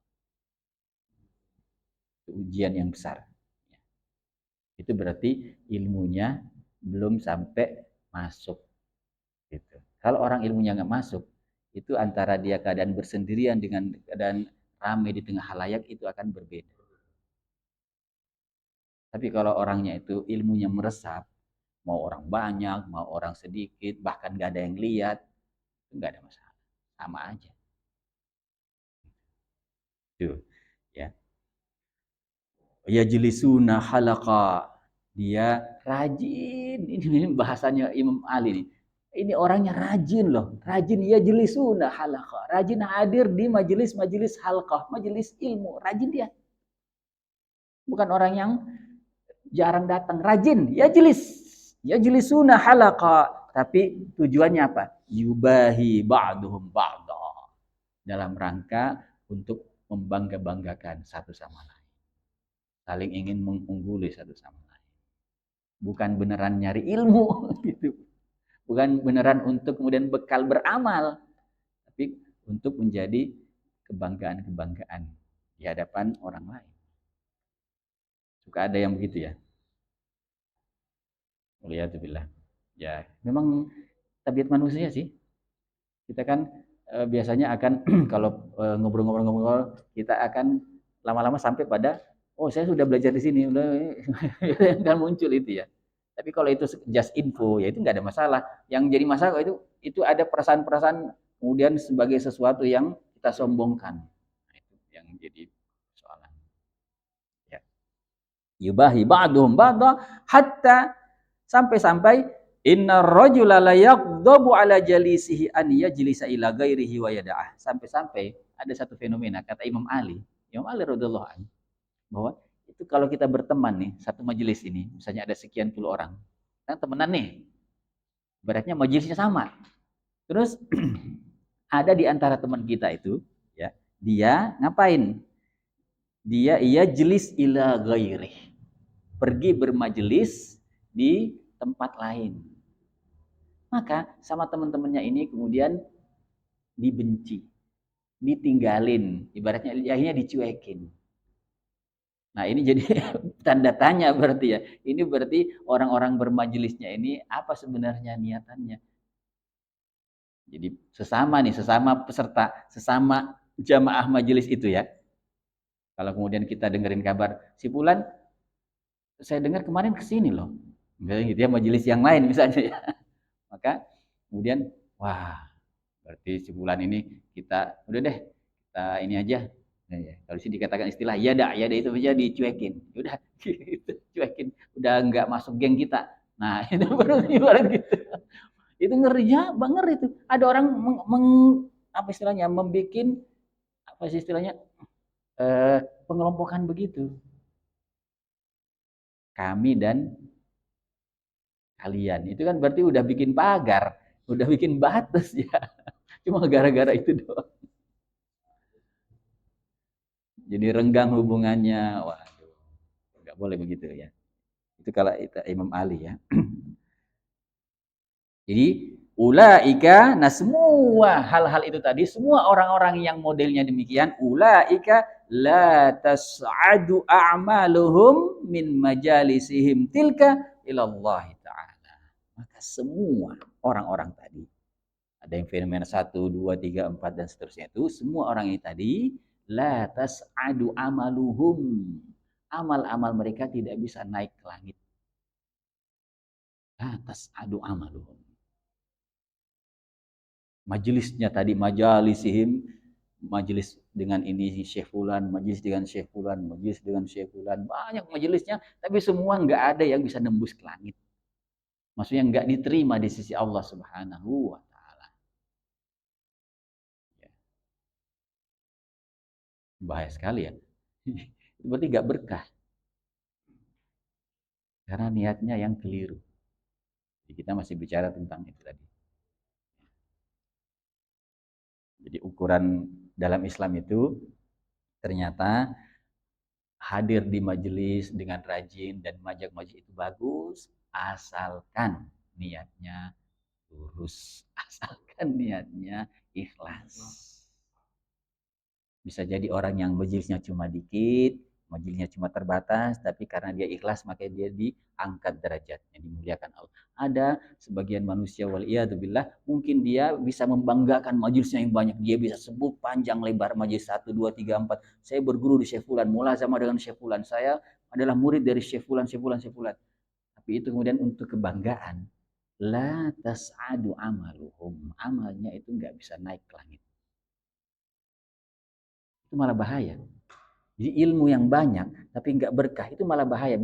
Ujian yang besar. Itu berarti ilmunya belum sampai masuk. Gitu. Kalau orang ilmunya nggak masuk, itu antara dia keadaan bersendirian dengan keadaan ramai di tengah halayak itu akan berbeda. Tapi kalau orangnya itu ilmunya meresap, mau orang banyak, mau orang sedikit, bahkan nggak ada yang lihat, nggak ada masalah, sama aja. Tuh, ya. Yajlisuna halaqa. Dia rajin. Ini bahasanya Imam Ali nih. Ini orangnya rajin loh. Rajin yajlisuna halaqa. Rajin hadir di majelis-majelis halaqah, majelis ilmu. Rajin dia. Bukan orang yang jarang datang. Rajin yajlisuna halaqa. Tapi tujuannya apa? Yubahi ba'duhum ba'da. Dalam rangka untuk membangga-banggakan satu sama lain. Saling ingin mengungguli satu sama lain. Bukan beneran nyari ilmu gitu. Bukan beneran untuk kemudian bekal beramal, tapi untuk menjadi kebanggaan-kebanggaan di hadapan orang lain. Suka ada yang begitu ya. Waliyadzubillah. Ya, memang tabiat manusia sih. Kita kan biasanya akan kalau ngobrol-ngobrol kita akan lama-lama sampai pada oh saya sudah belajar di sini udah kan muncul itu ya. Tapi kalau itu just info ya itu nggak ada masalah. Yang jadi masalah itu ada perasaan-perasaan kemudian sebagai sesuatu yang kita sombongkan. Nah, itu yang jadi soalan. Ya. Yubahi ba'duhum ba'dha hatta sampai-sampai inna rajula la yaghdabu ala jalisihi an yajlisa ila ghairihi wa yada'ah. Sampai-sampai ada satu fenomena kata Imam Ali radhiyallahu anhu bahwa itu kalau kita berteman nih satu majelis ini, misalnya ada sekian puluh orang, kan temenan nih, beratnya majelisnya sama. Terus ada di antara teman kita itu, ya, dia ngapain? Dia ia jelis ila ghairih. Pergi bermajelis di tempat lain. Maka sama teman-temannya ini kemudian dibenci, ditinggalin, ibaratnya akhirnya dicuekin. Nah ini jadi tanda tanya berarti ya. Ini berarti orang-orang bermajelisnya ini apa sebenarnya niatannya. Jadi sesama nih, sesama peserta, sesama jamaah majelis itu ya. Kalau kemudian kita dengerin kabar, si Fulan, saya dengar kemarin kesini loh. Misalnya gitu ya, majelis yang lain misalnya ya. Maka kemudian, wah berarti sebulan ini kita udah deh kita ini aja. Nah, ya. Kalau sih dikatakan istilah ya dah itu aja dicuekin. Udah gitu, cuekin. Udah nggak masuk geng kita. Nah itu baru ibarat gitu. Itu ngerinya banget itu. Ada orang apa istilahnya membikin apa sih istilahnya pengelompokan begitu. Kami dan kalian itu kan berarti udah bikin pagar, udah bikin batas ya. Cuma gara-gara itu doang. Jadi renggang hubungannya. Waduh, nggak boleh begitu ya. Itu kalau itu Imam Ali ya. Jadi ulaika, nah semua hal-hal itu tadi, semua orang-orang yang modelnya demikian, ulaika la tas'adu a'maluhum min majalisihim tilka ilallah ta'ala. Maka semua orang-orang tadi, ada yang fenomena 1, 2, 3, 4 dan seterusnya itu, semua orang ini tadi la tas'adu amaluhum. Amal-amal mereka tidak bisa naik ke langit. La tas'adu amaluhum. Majelisnya tadi majalisihim, majelis dengan ini Syekh Fulan, majelis dengan Syekh Fulan, majelis dengan Syekh Fulan, banyak majelisnya, tapi semua nggak ada yang bisa nembus ke langit. Maksudnya nggak diterima di sisi Allah Subhanahu wa Ta'ala. Ya. Bahaya sekali ya. Itu berarti nggak berkah. Karena niatnya yang keliru. Jadi kita masih bicara tentang itu tadi. Jadi ukuran dalam Islam itu ternyata hadir di majelis dengan rajin dan majak majelis itu bagus asalkan niatnya lurus, asalkan niatnya ikhlas. Bisa jadi orang yang majelisnya cuma dikit, majelisnya cuma terbatas, tapi karena dia ikhlas maka dia diangkat derajatnya, dimuliakan Allah. Ada sebagian manusia waliyadzubillah mungkin dia bisa membanggakan majelisnya yang banyak, dia bisa sebut panjang lebar majelis 1 2 3 4. Saya berguru di Syekh Fulan, mulazamah dengan Syekh Fulan, saya adalah murid dari Syekh Fulan, Syekh Fulan, Syekh Fulan. Tapi itu kemudian untuk kebanggaan. La tas'adu amaluhum. Amalnya itu nggak bisa naik ke langit. Itu malah bahaya. Jadi ilmu yang banyak tapi nggak berkah itu malah bahaya.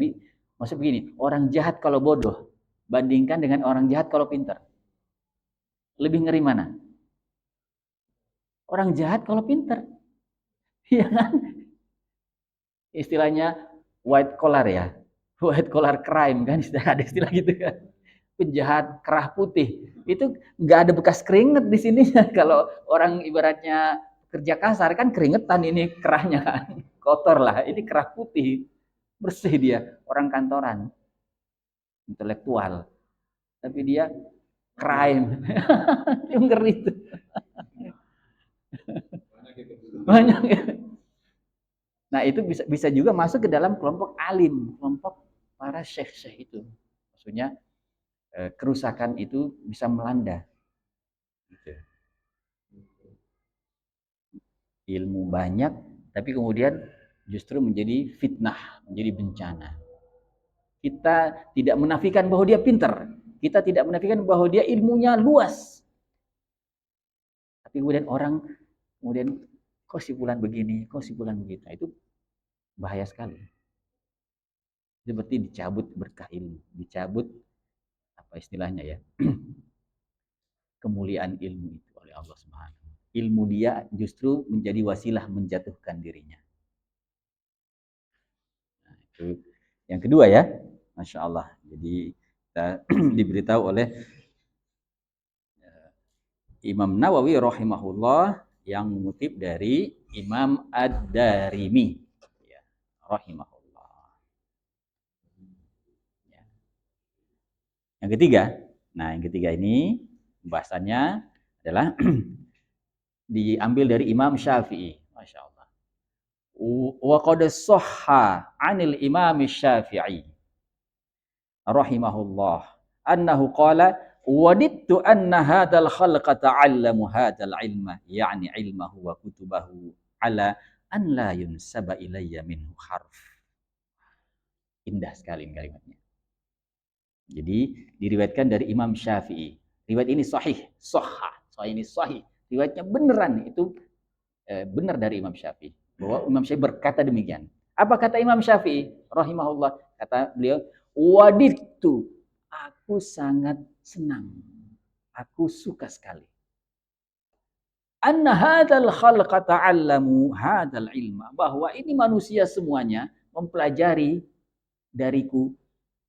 Maksud begini, orang jahat kalau bodoh bandingkan dengan orang jahat kalau pintar. Lebih ngeri mana? Orang jahat kalau pintar. Iya kan? Istilahnya white collar ya. White collar crime kan ada istilah gitu kan. Penjahat kerah putih. Itu nggak ada bekas keringet di sini kalau orang ibaratnya kerja kasar kan keringetan ini kerahnya kan. Kotor lah, ini kerah putih. Bersih dia, orang kantoran. Intelektual. Tapi dia crime. Yang ngeri itu. Banyak ya. Nah, itu bisa juga masuk ke dalam kelompok alim, kelompok para syekh-syekh itu. Maksudnya kerusakan itu bisa melanda. Gitu. ilmu banyak, tapi kemudian justru menjadi fitnah, menjadi bencana. Kita tidak menafikan bahwa dia pintar, kita tidak menafikan bahwa dia ilmunya luas. Tapi kemudian orang kemudian kok si fulan begini, kok si fulan begitu. Itu bahaya sekali. Seperti dicabut berkah ilmu, dicabut apa istilahnya ya? Kemuliaan ilmu itu oleh Allah Subhanahu. Ilmu dia justru menjadi wasilah menjatuhkan dirinya. Nah, itu yang kedua ya, Masya Allah. Jadi kita diberitahu oleh Imam Nawawi rahimahullah yang mengutip dari Imam Ad-Darimi ya, rahimahullah. Ya. Yang ketiga, yang ketiga ini bahasannya adalah diambil dari Imam Syafi'i, Masya Allah. Wa qad sahha 'anil Imam Syafi'i rahimahullah annahu qala wadittu anna hadzal khalqa ta'allamu hadzal ilma yani ilmahu wa kutubahu ala an la yunsaba ilayya minhu harf. Indah sekali kalimatnya. Jadi diriwayatkan dari Imam Syafi'i. Riwayat ini sahih, sahha. Sahih ini sahih. Riwayatnya beneran itu benar dari Imam Syafi'i. Bahwa Imam Syafi'i berkata demikian. Apa kata Imam Syafi'i? Rahimahullah. Kata beliau, wadittu. Aku sangat senang. Aku suka sekali. Anna hadzal khalqa ta'allamu hadzal ilma. Bahwa ini manusia semuanya mempelajari dariku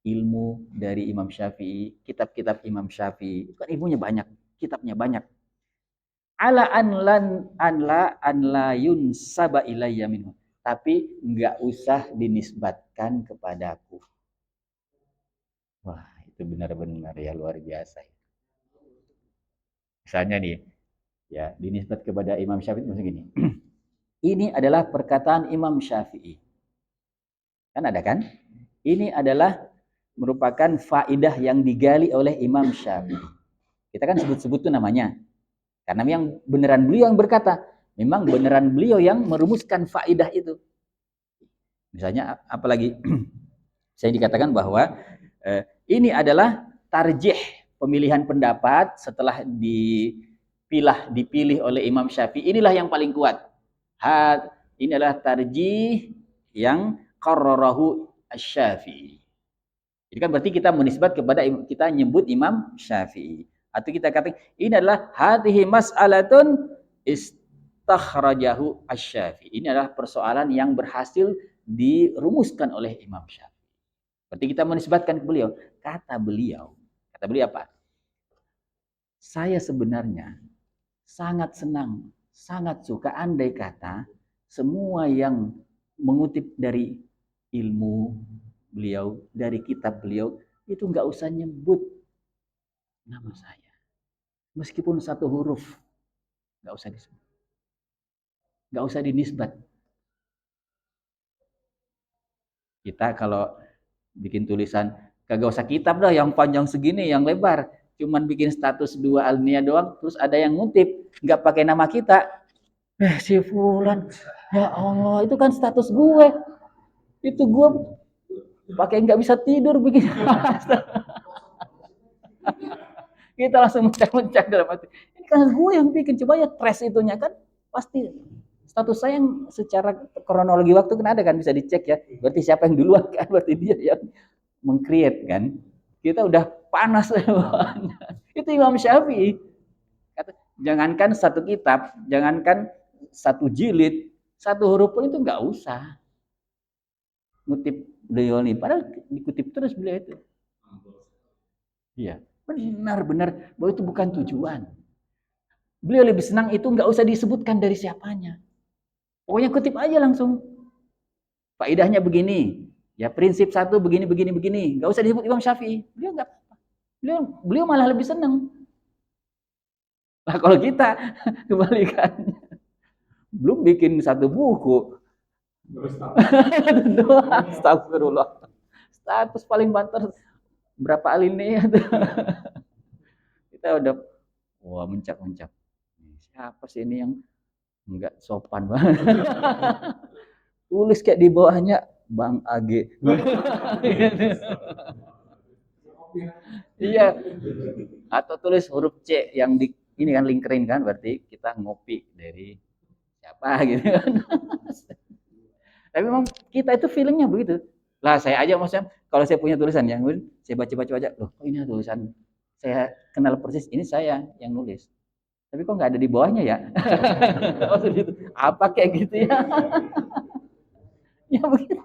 ilmu dari Imam Syafi'i, kitab-kitab Imam Syafi'i. Kan ilmunya banyak, kitabnya banyak. Ala an la yunsaba ilayya minhu. Tapi enggak usah dinisbatkan kepadaku. Wah, itu benar-benar ya luar biasa. Misalnya nih, ya dinisbat kepada Imam Syafi'i maksudnya gini. Ini adalah perkataan Imam Syafi'i. Kan ada kan? Ini adalah merupakan faidah yang digali oleh Imam Syafi'i. Kita kan sebut-sebut tuh namanya. Karena yang beneran beliau yang berkata, memang beneran beliau yang merumuskan faidah itu. Misalnya apalagi saya dikatakan bahwa ini adalah tarjih pemilihan pendapat setelah dipilih oleh Imam Syafi'i. Inilah yang paling kuat. Ini adalah tarjih yang qarrarahu Asy-Syafi'i. Jadi kan berarti kita menisbat kepada kita nyebut Imam Syafi'i. Atau kita katakan ini adalah hadhihi mas'alatun istakhrajahu Asy-Syafi'i. Ini adalah persoalan yang berhasil dirumuskan oleh Imam Syafi'i. Berarti kita menisbatkan ke beliau. Kata beliau apa? Saya sebenarnya sangat senang, sangat suka andai kata semua yang mengutip dari ilmu beliau, dari kitab beliau, itu nggak usah nyebut nama saya. Meskipun satu huruf, nggak usah disebut. Nggak usah dinisbat. Kita kalau bikin tulisan, kagak usah kitab dah yang panjang segini, yang lebar. Cuman bikin status 2 alinea doang, terus ada yang ngutip, nggak pakai nama kita. Si fulan, ya Allah, itu kan status gue. Itu gue pakai nggak bisa tidur bikin. Kita langsung mencak-mencak dalam hati. Ini kan gue yang bikin, coba ya trace itunya kan pasti status saya yang secara kronologi waktu kan ada kan bisa dicek ya. Berarti siapa yang duluan kan? Berarti dia yang meng-create kan. Kita udah panas. Itu Imam Syafi'i. Jangankan satu kitab, jangankan satu jilid, satu huruf pun itu nggak usah. Ngutip beliau nih, padahal dikutip terus beliau itu. Iya, benar-benar bahwa itu bukan tujuan. Beliau lebih senang itu nggak usah disebutkan dari siapanya. Pokoknya kutip aja langsung. Faedahnya begini, ya prinsip satu begini, nggak usah disebut Imam Syafi'i. Beliau nggak apa-apa. Beliau malah lebih senang. Nah kalau kita kebalikannya, belum bikin satu buku. Astagfirullah. Status paling banter berapa alinea tuh. Kita udah wah mencak. Siapa sih ini yang Enggak sopan banget. Tulis kayak di bawahnya Bang AG. Iya. Atau tulis huruf C yang di ini kan lingkerin kan, berarti kita ngopi dari siapa gitu kan. Tapi memang kita itu feelingnya begitu. Lah saya aja maksudnya kalau saya punya tulisan yang saya baca-baca aja, loh kok ini tulisan saya kenal persis ini saya yang nulis. Tapi kok nggak ada di bawahnya ya? Maksud gitu. Apa kayak gitu ya? Ya begitu.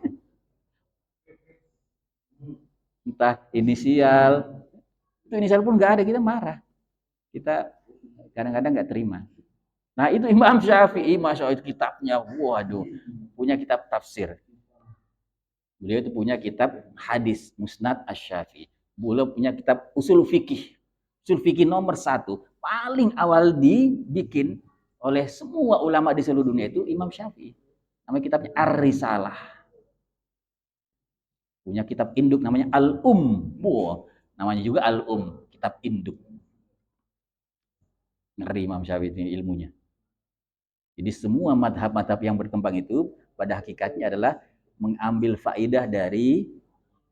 Entah inisial, itu inisial pun nggak ada, kita marah. Kita kadang-kadang nggak terima. Nah itu Imam Syafi'i, masya Allah kitabnya, waduh, punya kitab tafsir. Beliau itu punya kitab hadis Musnad Asy-Syafi'i. Beliau punya kitab usul fikih. Usul fikih nomor 1 paling awal dibikin oleh semua ulama di seluruh dunia itu Imam Syafi'i. Nama kitabnya Ar-Risalah. Punya kitab induk namanya Al-Wow. Namanya juga Al-Um, kitab induk. Ngeri Imam Syafi'i ini ilmunya. Jadi semua madhab-madhab yang berkembang itu pada hakikatnya adalah mengambil faidah dari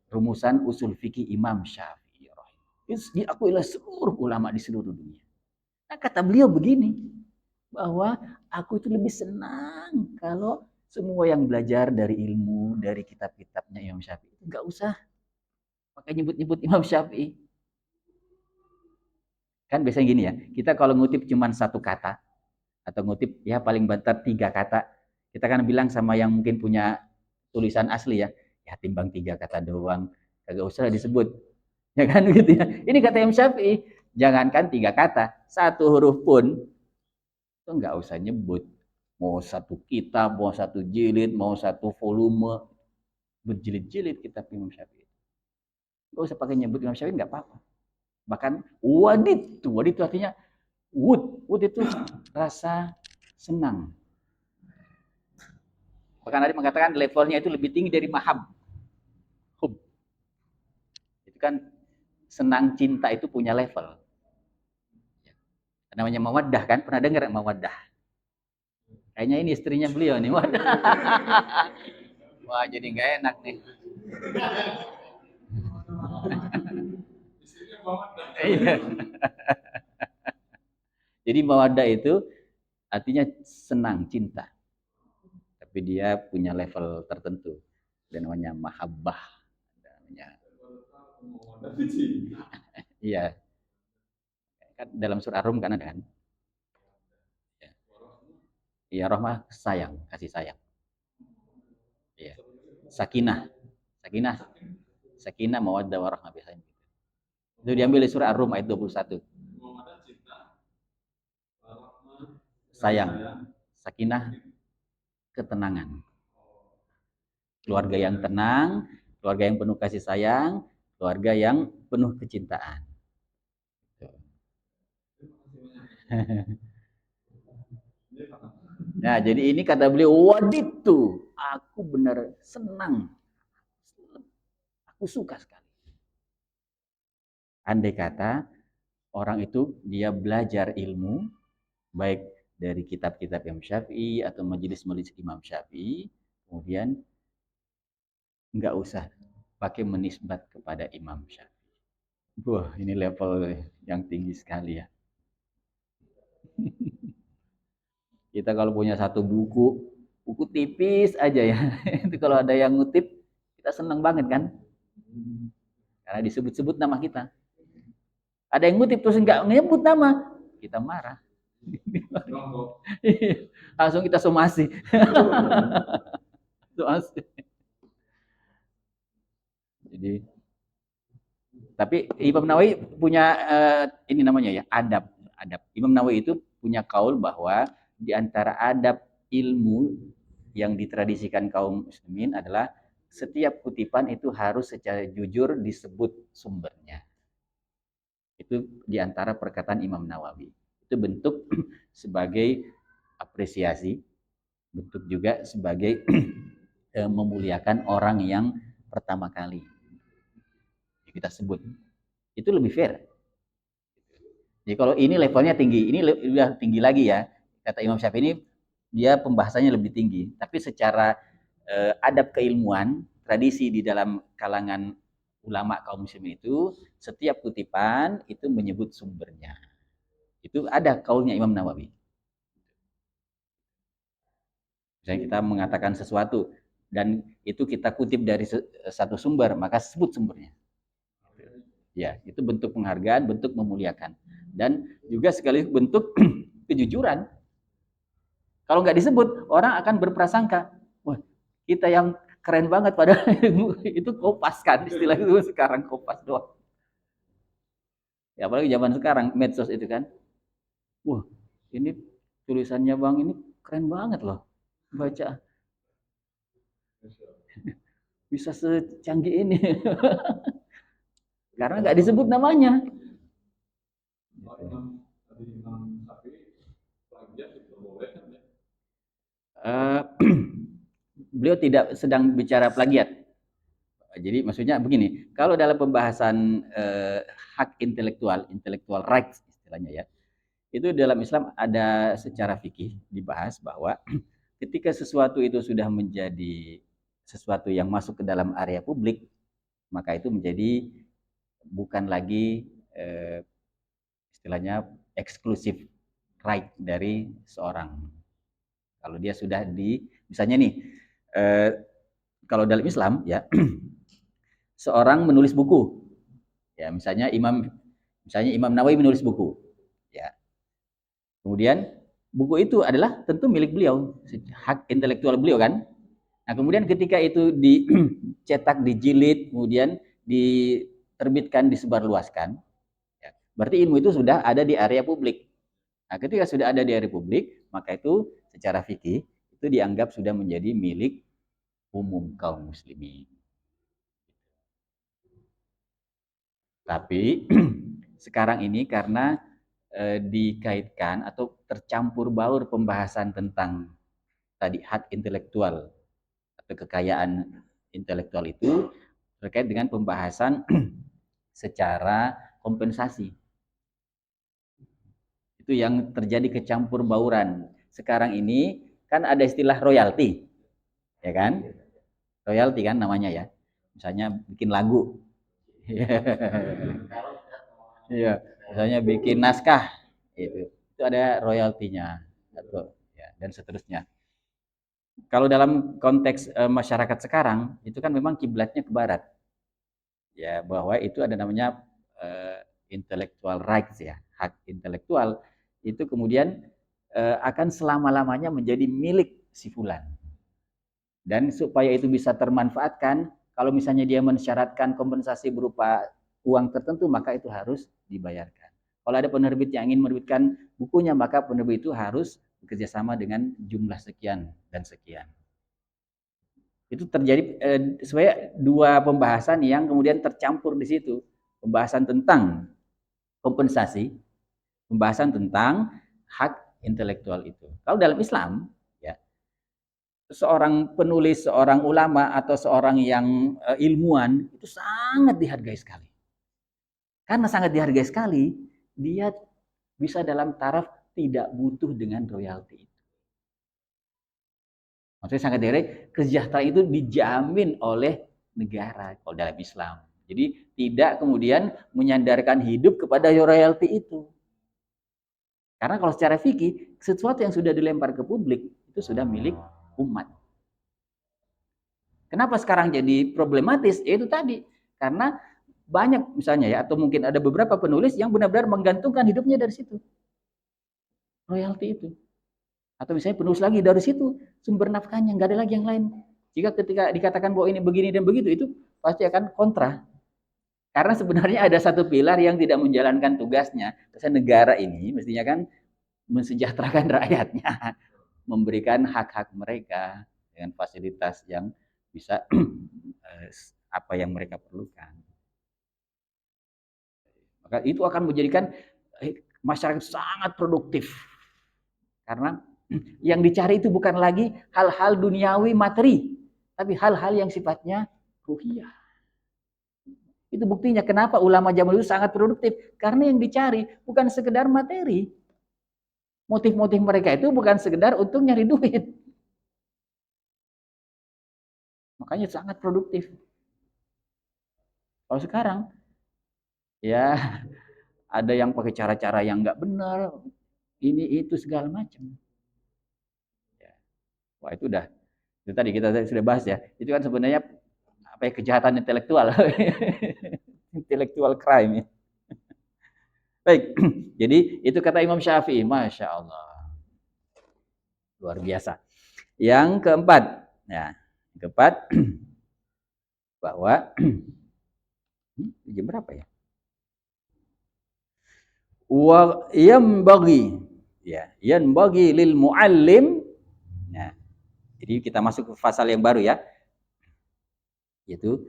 rumusan usul fikih Imam Syafi'i. Itu diakui oleh seluruh ulama di seluruh dunia. Nah, kata beliau begini, bahwa aku itu lebih senang kalau semua yang belajar dari ilmu, dari kitab-kitabnya Imam Syafi'i, nggak usah pakai nyebut-nyebut Imam Syafi'i. Kan biasanya gini ya, kita kalau ngutip cuma satu kata, atau ngutip ya paling banter 3 kata, kita kan bilang sama yang mungkin punya tulisan asli ya, ya timbang 3 kata doang, kagak usah disebut. Ya kan gitu ya. Ini kata Imam Syafi'i, jangankan 3 kata, 1 huruf pun itu nggak usah nyebut. Mau 1 kitab, mau 1 jilid, mau 1 volume, berjilid-jilid kitab Imam Syafi'i. Nggak usah pakai nyebut Imam Syafi'i, nggak apa-apa. Bahkan wadid itu artinya wood itu rasa senang. Bahkan tadi mengatakan levelnya itu lebih tinggi dari mahab. Hub. Itu kan senang cinta itu punya level. Namanya mawaddah kan? Pernah dengar mawaddah? Kayaknya ini istrinya beliau nih. Wadah. Wah, jadi nggak enak nih. Iya. Jadi mawaddah itu artinya senang, cinta. Tapi dia punya level tertentu. Ada namanya mahabbah. Ada namanya. Iya. Kan dalam surah Ar-Rum kan ada kan? Iya, rahmah sayang, kasih sayang. Iya. Sakinah. Sakinah. Sakinah mawaddah warahmah biasanya. Itu diambil dari surah Ar-Rum ayat 21. Sayang. Sakinah, ketenangan. Keluarga yang tenang, keluarga yang penuh kasih sayang, keluarga yang penuh kecintaan. Nah, jadi ini kata beliau, waditu, aku benar senang. Aku suka sekali. Andai kata orang itu dia belajar ilmu, baik dari kitab-kitab Imam Syafi'i atau majelis-majelis Imam Syafi'i, kemudian nggak usah pakai menisbat kepada Imam Syafi'i. Wah, ini level yang tinggi sekali ya. Kita kalau punya satu buku tipis aja ya, itu kalau ada yang ngutip, kita senang banget kan? Karena disebut-sebut nama kita. Ada yang ngutip terus nggak nyebut nama, kita marah. Langsung kita somasi. Somasi. Jadi, tapi Imam Nawawi punya ini namanya ya adab. Adab. Imam Nawawi itu punya kaul bahwa di antara adab ilmu yang ditradisikan kaum muslimin adalah setiap kutipan itu harus secara jujur disebut sumbernya. Itu diantara perkataan Imam Nawawi. Itu bentuk sebagai apresiasi, bentuk juga sebagai memuliakan orang yang pertama kali kita sebut. Itu lebih fair. Jadi kalau ini levelnya tinggi, ini udah tinggi lagi ya. Kata Imam Syafi'i ini dia pembahasannya lebih tinggi. Tapi secara adab keilmuan, tradisi di dalam kalangan ulama kaum muslimin itu, setiap kutipan itu menyebut sumbernya. Itu ada kaulnya Imam Nawawi. Misalnya kita mengatakan sesuatu dan itu kita kutip dari satu sumber, maka sebut sumbernya. Ya, itu bentuk penghargaan, bentuk memuliakan. Dan juga sekaligus bentuk kejujuran. Kalau nggak disebut, orang akan berprasangka, wah, kita yang keren banget, padahal itu kopas kan, istilah itu sekarang kopas doang. Ya, apalagi zaman sekarang, medsos itu kan, wah, ini tulisannya Bang ini keren banget loh, baca. Bisa secanggih ini. Karena nggak disebut namanya. Uh, beliau tidak sedang bicara plagiat. Jadi maksudnya begini, kalau dalam pembahasan hak intelektual, intellectual rights istilahnya ya, itu dalam Islam ada secara fikih dibahas bahwa ketika sesuatu itu sudah menjadi sesuatu yang masuk ke dalam area publik, maka itu menjadi bukan lagi istilahnya eksklusif right dari seorang. Kalau dia sudah misalnya nih, kalau dalam Islam ya, seorang menulis buku, ya misalnya Imam Nawawi menulis buku, ya. Kemudian buku itu adalah tentu milik beliau, hak intelektual beliau kan. Nah kemudian ketika itu dicetak, dijilid, kemudian diterbitkan, disebarluaskan, ya, berarti ilmu itu sudah ada di area publik. Nah ketika sudah ada di area publik, maka itu secara fikih itu dianggap sudah menjadi milik umum kaum muslimin. Tapi sekarang ini karena dikaitkan atau tercampur baur pembahasan tentang tadi hak intelektual atau kekayaan intelektual itu terkait dengan pembahasan secara kompensasi. Itu yang terjadi kecampur bauran. Sekarang ini kan ada istilah royalti, ya kan? Royalti kan namanya ya. Misalnya bikin lagu. Iya, misalnya bikin naskah itu ada royaltinya atau ya dan seterusnya. Kalau dalam konteks masyarakat sekarang itu kan memang kiblatnya ke barat. Ya, bahwa itu ada namanya intellectual rights ya, hak intelektual itu kemudian akan selama-lamanya menjadi milik si fulan. Dan supaya itu bisa termanfaatkan, kalau misalnya dia mensyaratkan kompensasi berupa uang tertentu, maka itu harus dibayarkan. Kalau ada penerbit yang ingin menerbitkan bukunya, maka penerbit itu harus bekerjasama dengan jumlah sekian dan sekian. Itu terjadi sebenarnya dua pembahasan yang kemudian tercampur di situ. Pembahasan tentang kompensasi, pembahasan tentang hak intelektual itu. Kalau dalam Islam, ya, seorang penulis, seorang ulama atau seorang yang ilmuwan itu sangat dihargai sekali. Karena sangat dihargai sekali, dia bisa dalam taraf tidak butuh dengan royalti itu. Maksudnya sangat dihargai, kesejahteraan itu dijamin oleh negara kalau dalam Islam. Jadi tidak kemudian menyandarkan hidup kepada royalti itu. Karena kalau secara fikih, sesuatu yang sudah dilempar ke publik itu sudah milik umat. Kenapa sekarang jadi problematis? Itu tadi, karena banyak misalnya ya, atau mungkin ada beberapa penulis yang benar-benar menggantungkan hidupnya dari situ. Royalti itu. Atau misalnya penulis lagi dari situ sumber nafkahnya, nggak ada lagi yang lain. Jika ketika dikatakan bahwa ini begini dan begitu, itu pasti akan kontra. Karena sebenarnya ada satu pilar yang tidak menjalankan tugasnya. Misalnya negara ini mestinya kan mensejahterakan rakyatnya, memberikan hak-hak mereka dengan fasilitas yang bisa apa yang mereka perlukan. Maka itu akan menjadikan masyarakat sangat produktif. Karena yang dicari itu bukan lagi hal-hal duniawi materi, tapi hal-hal yang sifatnya ruhiyah. Itu buktinya kenapa ulama zaman dulu sangat produktif. Karena yang dicari bukan sekedar materi, Motif-motif mereka itu bukan sekedar untuk nyari duit. Makanya sangat produktif. Kalau sekarang, ya ada yang pakai cara-cara yang nggak benar, ini itu segala macam. Ya. Wah itu udah, itu tadi kita sudah bahas ya. Itu kan sebenarnya apa ya, kejahatan intelektual, intellectual crime. Ya. Baik, jadi itu kata Imam Syafi'i, masya Allah, luar biasa. Yang keempat, ya, keempat bahwa jam berapa ya? Wa bagi, ya, bagi lil muallim. Nah, jadi kita masuk ke pasal yang baru ya, yaitu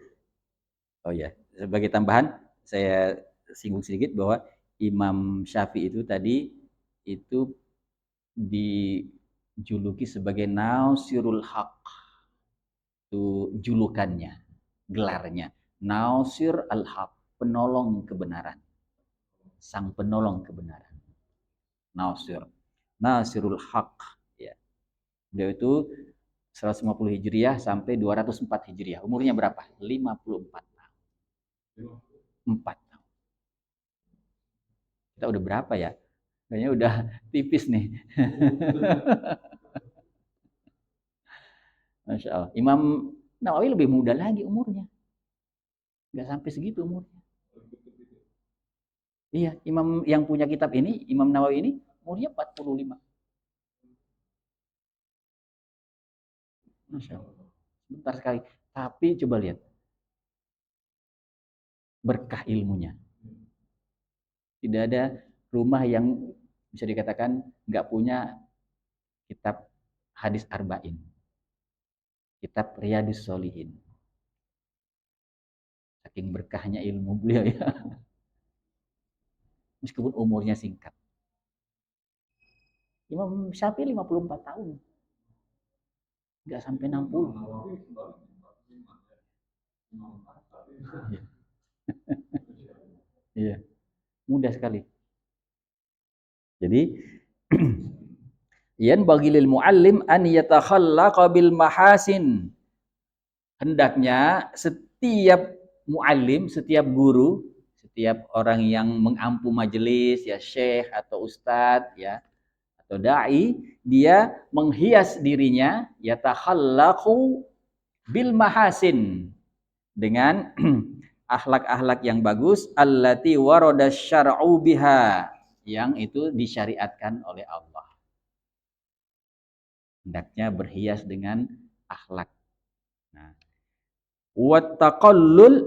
oh ya, sebagai tambahan saya singgung sedikit bahwa Imam Syafi'i itu tadi itu dijuluki sebagai Nasirul Haq. Itu julukannya, gelarnya. Nasir al-Haq, penolong kebenaran. Sang penolong kebenaran. Nasir. Nasirul Haq. Ya. Beliau itu 150 Hijriah sampai 204 Hijriah. Umurnya berapa? 54 tahun. 4 tahun. Kita udah berapa ya? Kayaknya udah tipis nih. Masya Allah. Imam Nawawi lebih muda lagi umurnya. Nggak sampai segitu umurnya. Iya, imam yang punya kitab ini, Imam Nawawi ini, umurnya 45. Masya Allah. Bentar sekali. Tapi coba lihat. Berkah ilmunya. Tidak ada rumah yang bisa dikatakan nggak punya kitab hadis arba'in. Kitab Riyadus Solihin. Saking berkahnya ilmu beliau ya. Meskipun umurnya singkat. Imam Syafi'i 54 tahun. Nggak sampai 60. Iya, mudah sekali. Jadi yan bagi lil muallim an yatakhallaqa bil mahasin. Hendaknya setiap muallim, setiap guru, setiap orang yang mengampu majelis ya syekh atau ustadz ya atau dai, dia menghias dirinya yatakhallaqu bil mahasin dengan akhlak-akhlak yang bagus allati warada syar'u biha yang itu disyariatkan oleh Allah. Hendaknya berhias dengan akhlak. Nah, wat taqallul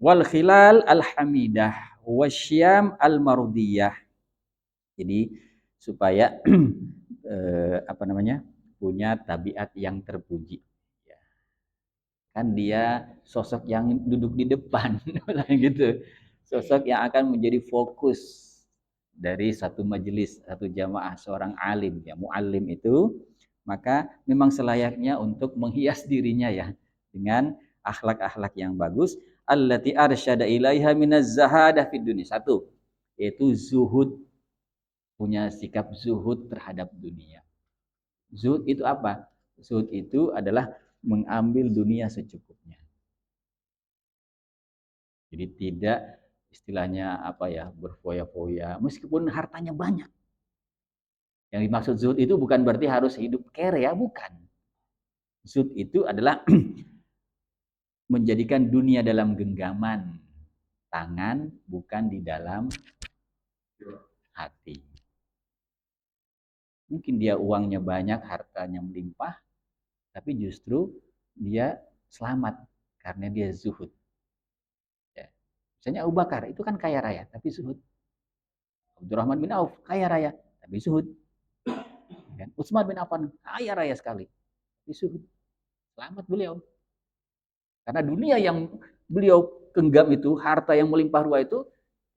wal khilal al hamidah wasyam al mardiyah. Jadi supaya apa namanya? Punya tabiat yang terpuji. Kan dia sosok yang duduk di depan gitu, sosok yang akan menjadi fokus dari satu majelis, satu jamaah, seorang alim ya, muallim itu, maka memang selayaknya untuk menghias dirinya ya dengan akhlak-akhlak yang bagus allati arsyada ilaiha minaz zahadah fid dunya. Satu, yaitu zuhud, punya sikap zuhud terhadap dunia. Zuhud itu apa? Zuhud itu adalah mengambil dunia secukupnya. Jadi tidak istilahnya apa ya, berfoya-foya meskipun hartanya banyak. Yang dimaksud zuhud itu bukan berarti harus hidup kere ya, bukan. Zuhud itu adalah menjadikan dunia dalam genggaman tangan, bukan di dalam hati. Mungkin dia uangnya banyak, hartanya melimpah, tapi justru dia selamat karena dia zuhud. Ya. Misalnya Abu Bakar itu kan kaya raya, tapi zuhud. Abdurrahman bin Auf kaya raya, tapi zuhud. Utsman bin Affan kaya raya sekali, tapi zuhud. Selamat beliau. Karena dunia yang beliau genggam itu, harta yang melimpah ruah itu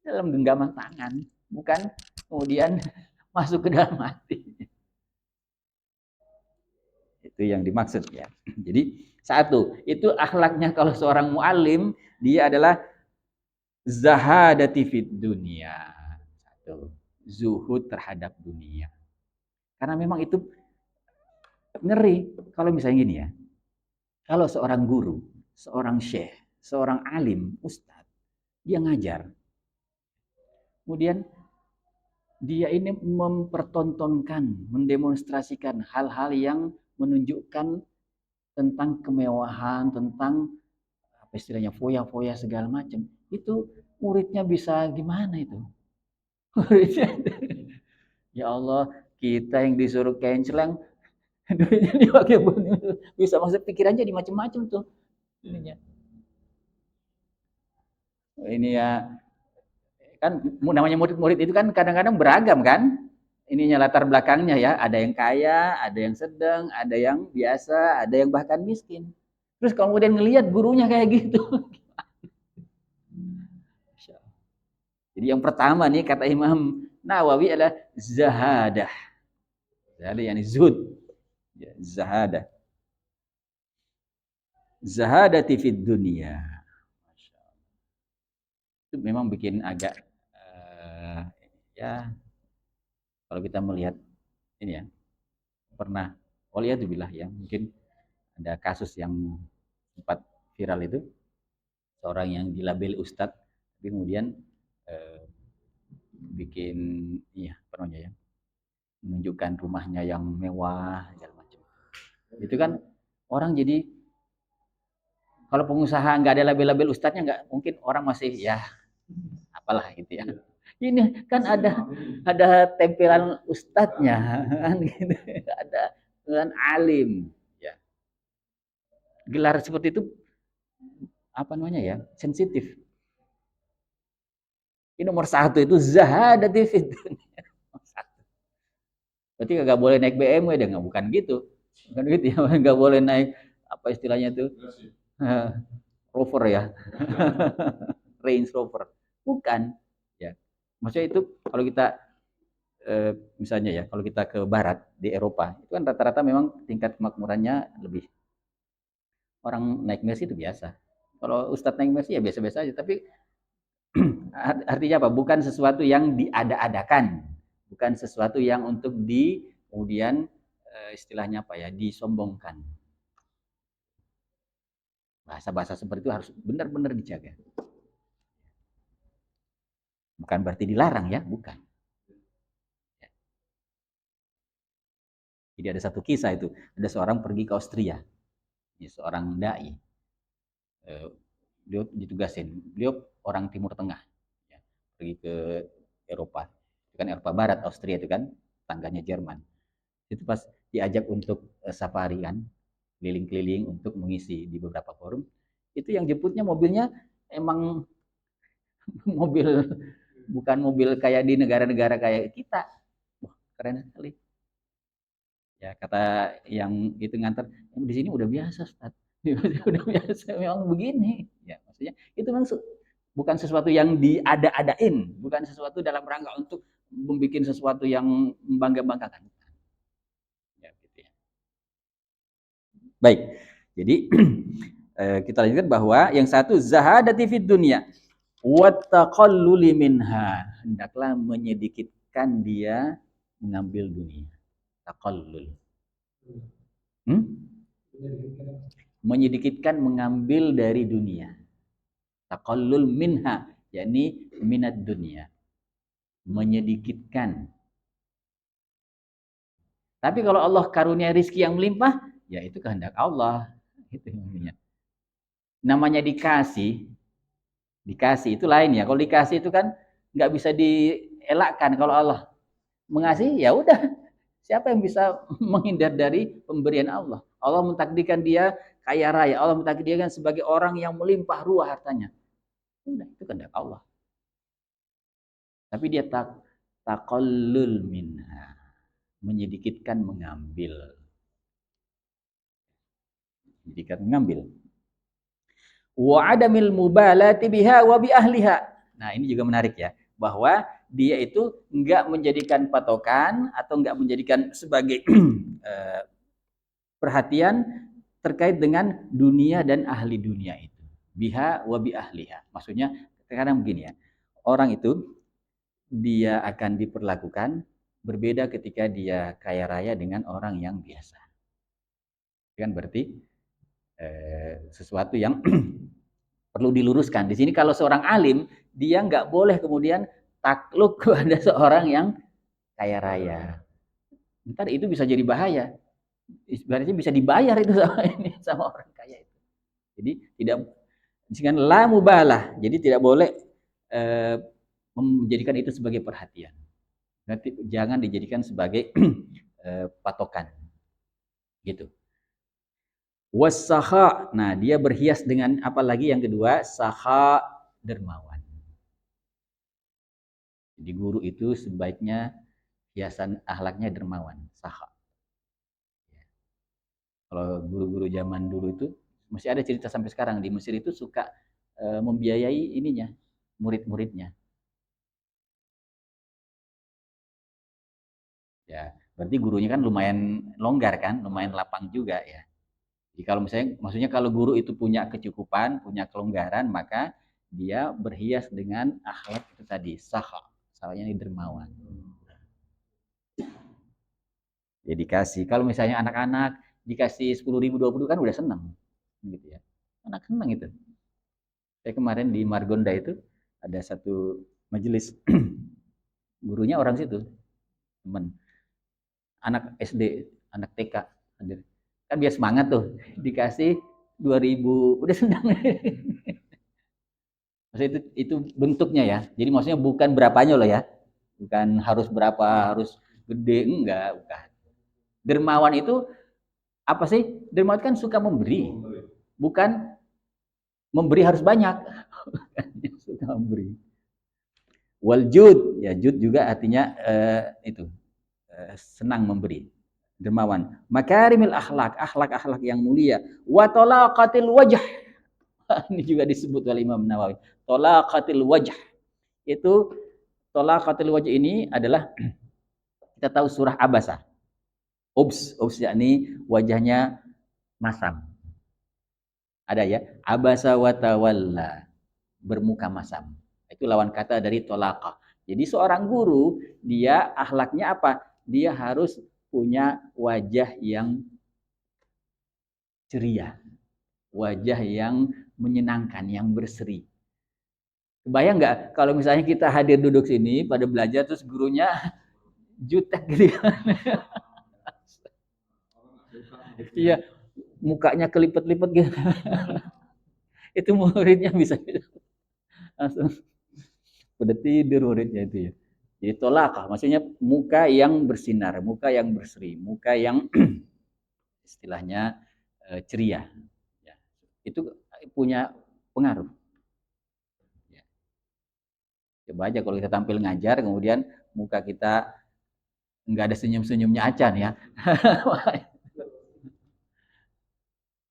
dalam genggaman tangan, bukan kemudian masuk ke dalam hati. Itu yang dimaksud ya. Jadi satu, itu akhlaknya kalau seorang muallim, dia adalah zahadati fid dunia. Satu, zuhud terhadap dunia. Karena memang itu ngeri. Kalau misalnya gini ya, kalau seorang guru, seorang syekh, seorang alim, ustadz, dia ngajar, kemudian dia ini mempertontonkan, mendemonstrasikan hal-hal yang menunjukkan tentang kemewahan, tentang apa istilahnya, foya-foya segala macam. Itu muridnya bisa gimana itu? Muridnya, ya Allah, kita yang disuruh kenceleng, duitnya dipakai bisa masuk pikirannya di macam-macam tuh. Ininya. Ini ya kan namanya murid-murid itu kan kadang-kadang beragam kan, ininya latar belakangnya ya, ada yang kaya, ada yang sedang, ada yang biasa, ada yang bahkan miskin. Terus kemudian ngelihat gurunya kayak gitu. Jadi yang pertama nih kata Imam Nawawi adalah zahadah. Zahadah yani zuhud. Ya, zahadah. Zahadati fid dunia. Itu memang bikin agak ya kalau kita melihat ini ya, pernah waliyadzubillah ya, mungkin ada kasus yang sempat viral itu, seorang yang dilabel ustadz tapi kemudian eh, bikin iya apa namanya ya, menunjukkan rumahnya yang mewah segala macam. Itu kan orang jadi kalau pengusaha nggak ada label-label ustadznya nggak mungkin orang masih ya apalah gitu ya. Ini kan ada tempelan ustadznya kan gitu. Ada dengan alim ya. Gelar seperti itu apa namanya ya? Sensitif. Ini nomor satu itu zahadati fid dunya. Berarti nggak boleh naik BMW deh, nggak bukan gitu. Bukan gitu ya, nggak boleh naik apa istilahnya tuh Rover ya, Range Rover. Bukan. Ya, maksudnya itu kalau kita misalnya ya, kalau kita ke barat di Eropa, itu kan rata-rata memang tingkat kemakmurannya lebih. Orang naik Mercy itu biasa. Kalau Ustadz naik Mercy ya biasa-biasa aja. Tapi artinya apa? Bukan sesuatu yang diada-adakan, bukan sesuatu yang untuk di kemudian istilahnya apa ya, disombongkan. Bahasa-bahasa seperti itu harus benar-benar dijaga. Bukan berarti dilarang ya, bukan. Jadi ada satu kisah itu, ada seorang pergi ke Austria, seorang dai, beliau ditugasin, beliau orang Timur Tengah, ya, pergi ke Eropa, itu kan Eropa Barat, Austria itu kan tangganya Jerman. Itu pas diajak untuk safari kan, keliling-keliling untuk mengisi di beberapa forum, itu yang jemputnya mobilnya emang mobil bukan mobil kayak di negara-negara kayak kita. Wah, keren sekali. Ya kata yang itu nganter, di sini udah biasa, Ustaz. Udah biasa memang begini. Ya, maksudnya itu memang bukan sesuatu yang diada-adain, bukan sesuatu dalam rangka untuk membuat sesuatu yang membangga-banggakan. Ya, gitu ya. Baik. Jadi kita lanjutkan bahwa yang satu zahadati fid dunya wa taqalluli minha, hendaklah menyedikitkan dia mengambil dunia. Taqallul. Menyedikitkan mengambil dari dunia. Taqallul minha, yakni minat dunia. Menyedikitkan. Tapi kalau Allah karunia rizki yang melimpah, ya itu kehendak Allah. Itu namanya. Namanya dikasih, dikasih itu lain ya. Kalau dikasih itu kan nggak bisa dielakkan. Kalau Allah mengasihi, ya udah. Siapa yang bisa menghindar dari pemberian Allah? Allah mentakdirkan dia kaya raya. Allah mentakdirkan sebagai orang yang melimpah ruah hartanya. Udah, itu kehendak Allah. Tapi dia taqallul minha. Menyedikitkan mengambil. Menyedikitkan mengambil. Wa adamil mubalati biha wa bi ahliha. Nah, ini juga menarik ya, bahwa dia itu enggak menjadikan patokan atau enggak menjadikan sebagai perhatian terkait dengan dunia dan ahli dunia itu. Biha wa bi ahliha. Maksudnya kadang begini ya. Orang itu dia akan diperlakukan berbeda ketika dia kaya raya dengan orang yang biasa. Kan berarti sesuatu yang perlu diluruskan. Di sini kalau seorang alim, dia nggak boleh kemudian takluk kepada seorang yang kaya raya. Ntar itu bisa jadi bahaya. Ibaratnya bisa dibayar itu sama ini sama orang kaya itu. Jadi tidak dengan la mubalah. Jadi tidak boleh menjadikan itu sebagai perhatian. Nanti jangan dijadikan sebagai patokan. Gitu. Wasaha. Nah, dia berhias dengan apa lagi yang kedua? Saha, dermawan. Jadi guru itu sebaiknya hiasan akhlaknya dermawan, saha. Kalau guru-guru zaman dulu itu masih ada cerita sampai sekarang di Mesir itu suka membiayai ininya, murid-muridnya. Ya, berarti gurunya kan lumayan longgar kan, lumayan lapang juga ya. Jadi kalau misalnya, maksudnya kalau guru itu punya kecukupan, punya kelonggaran, maka dia berhias dengan akhlak itu tadi, saha, sahanya ini dermawan. Ya dikasih. Kalau misalnya anak-anak dikasih 10.000, 20 kan udah senang, gitu ya. Anak senang itu. Saya kemarin di Margonda itu ada satu majelis, gurunya orang situ, teman, anak SD, anak TK, hadir. Kan biar semangat tuh, dikasih 2.000, udah senang. Maksudnya itu bentuknya ya. Jadi maksudnya bukan berapanya loh ya, bukan harus berapa, harus gede, enggak, bukan. Dermawan itu apa sih? Dermawan kan suka memberi, bukan memberi harus banyak. Suka memberi. Wal jud, ya jud juga artinya itu senang memberi. Dermawan. Makarimil akhlak, akhlak-akhlak yang mulia. Wa talaqatil wajh. Ini juga disebut oleh Imam Nawawi. Talaqatil wajh. Itu talaqatil wajh ini adalah kita tahu surah Abasa. Ubs yakni wajahnya masam. Ada ya, abasa wa tawalla, bermuka masam. Itu lawan kata dari tolaqa. Jadi seorang guru, dia akhlaknya apa? Dia harus punya wajah yang ceria, wajah yang menyenangkan, yang berseri. Kebayang nggak kalau misalnya kita hadir duduk sini pada belajar terus gurunya jutek gitu ya. Iya, mukanya kelipet-lipet gitu. Itu muridnya bisa langsung udah tidur muridnya itu ya. Jadi tolakah, maksudnya muka yang bersinar, muka yang berseri, muka yang istilahnya ceria. Ya. Itu punya pengaruh. Ya. Coba aja kalau kita tampil ngajar, kemudian muka kita nggak ada senyum-senyumnya acan ya.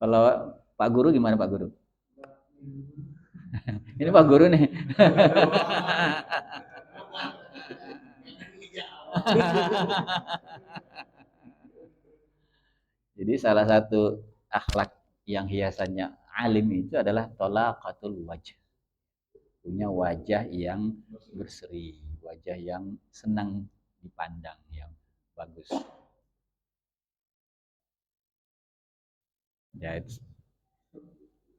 Kalau Pak Guru gimana Pak Guru? Ini Pak Guru nih. Jadi salah satu akhlak yang hiasannya alim itu adalah tolaqatul wajh. Punya wajah yang berseri, wajah yang senang dipandang, yang bagus. Ya,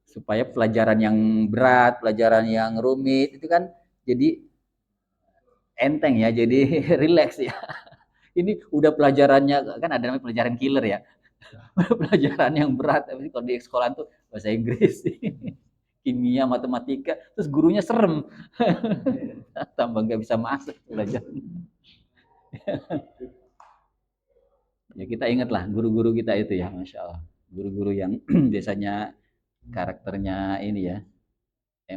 supaya pelajaran yang berat, pelajaran yang rumit itu kan jadi enteng ya, jadi rileks ya. Ini udah pelajarannya kan ada namanya pelajaran killer ya. Pelajaran yang berat, tapi kalau di sekolah tuh bahasa Inggris, kimia, matematika, terus gurunya serem, tambah nggak bisa masuk belajar. Ya kita ingatlah guru-guru kita itu ya, masya Allah, guru-guru yang biasanya karakternya ini ya,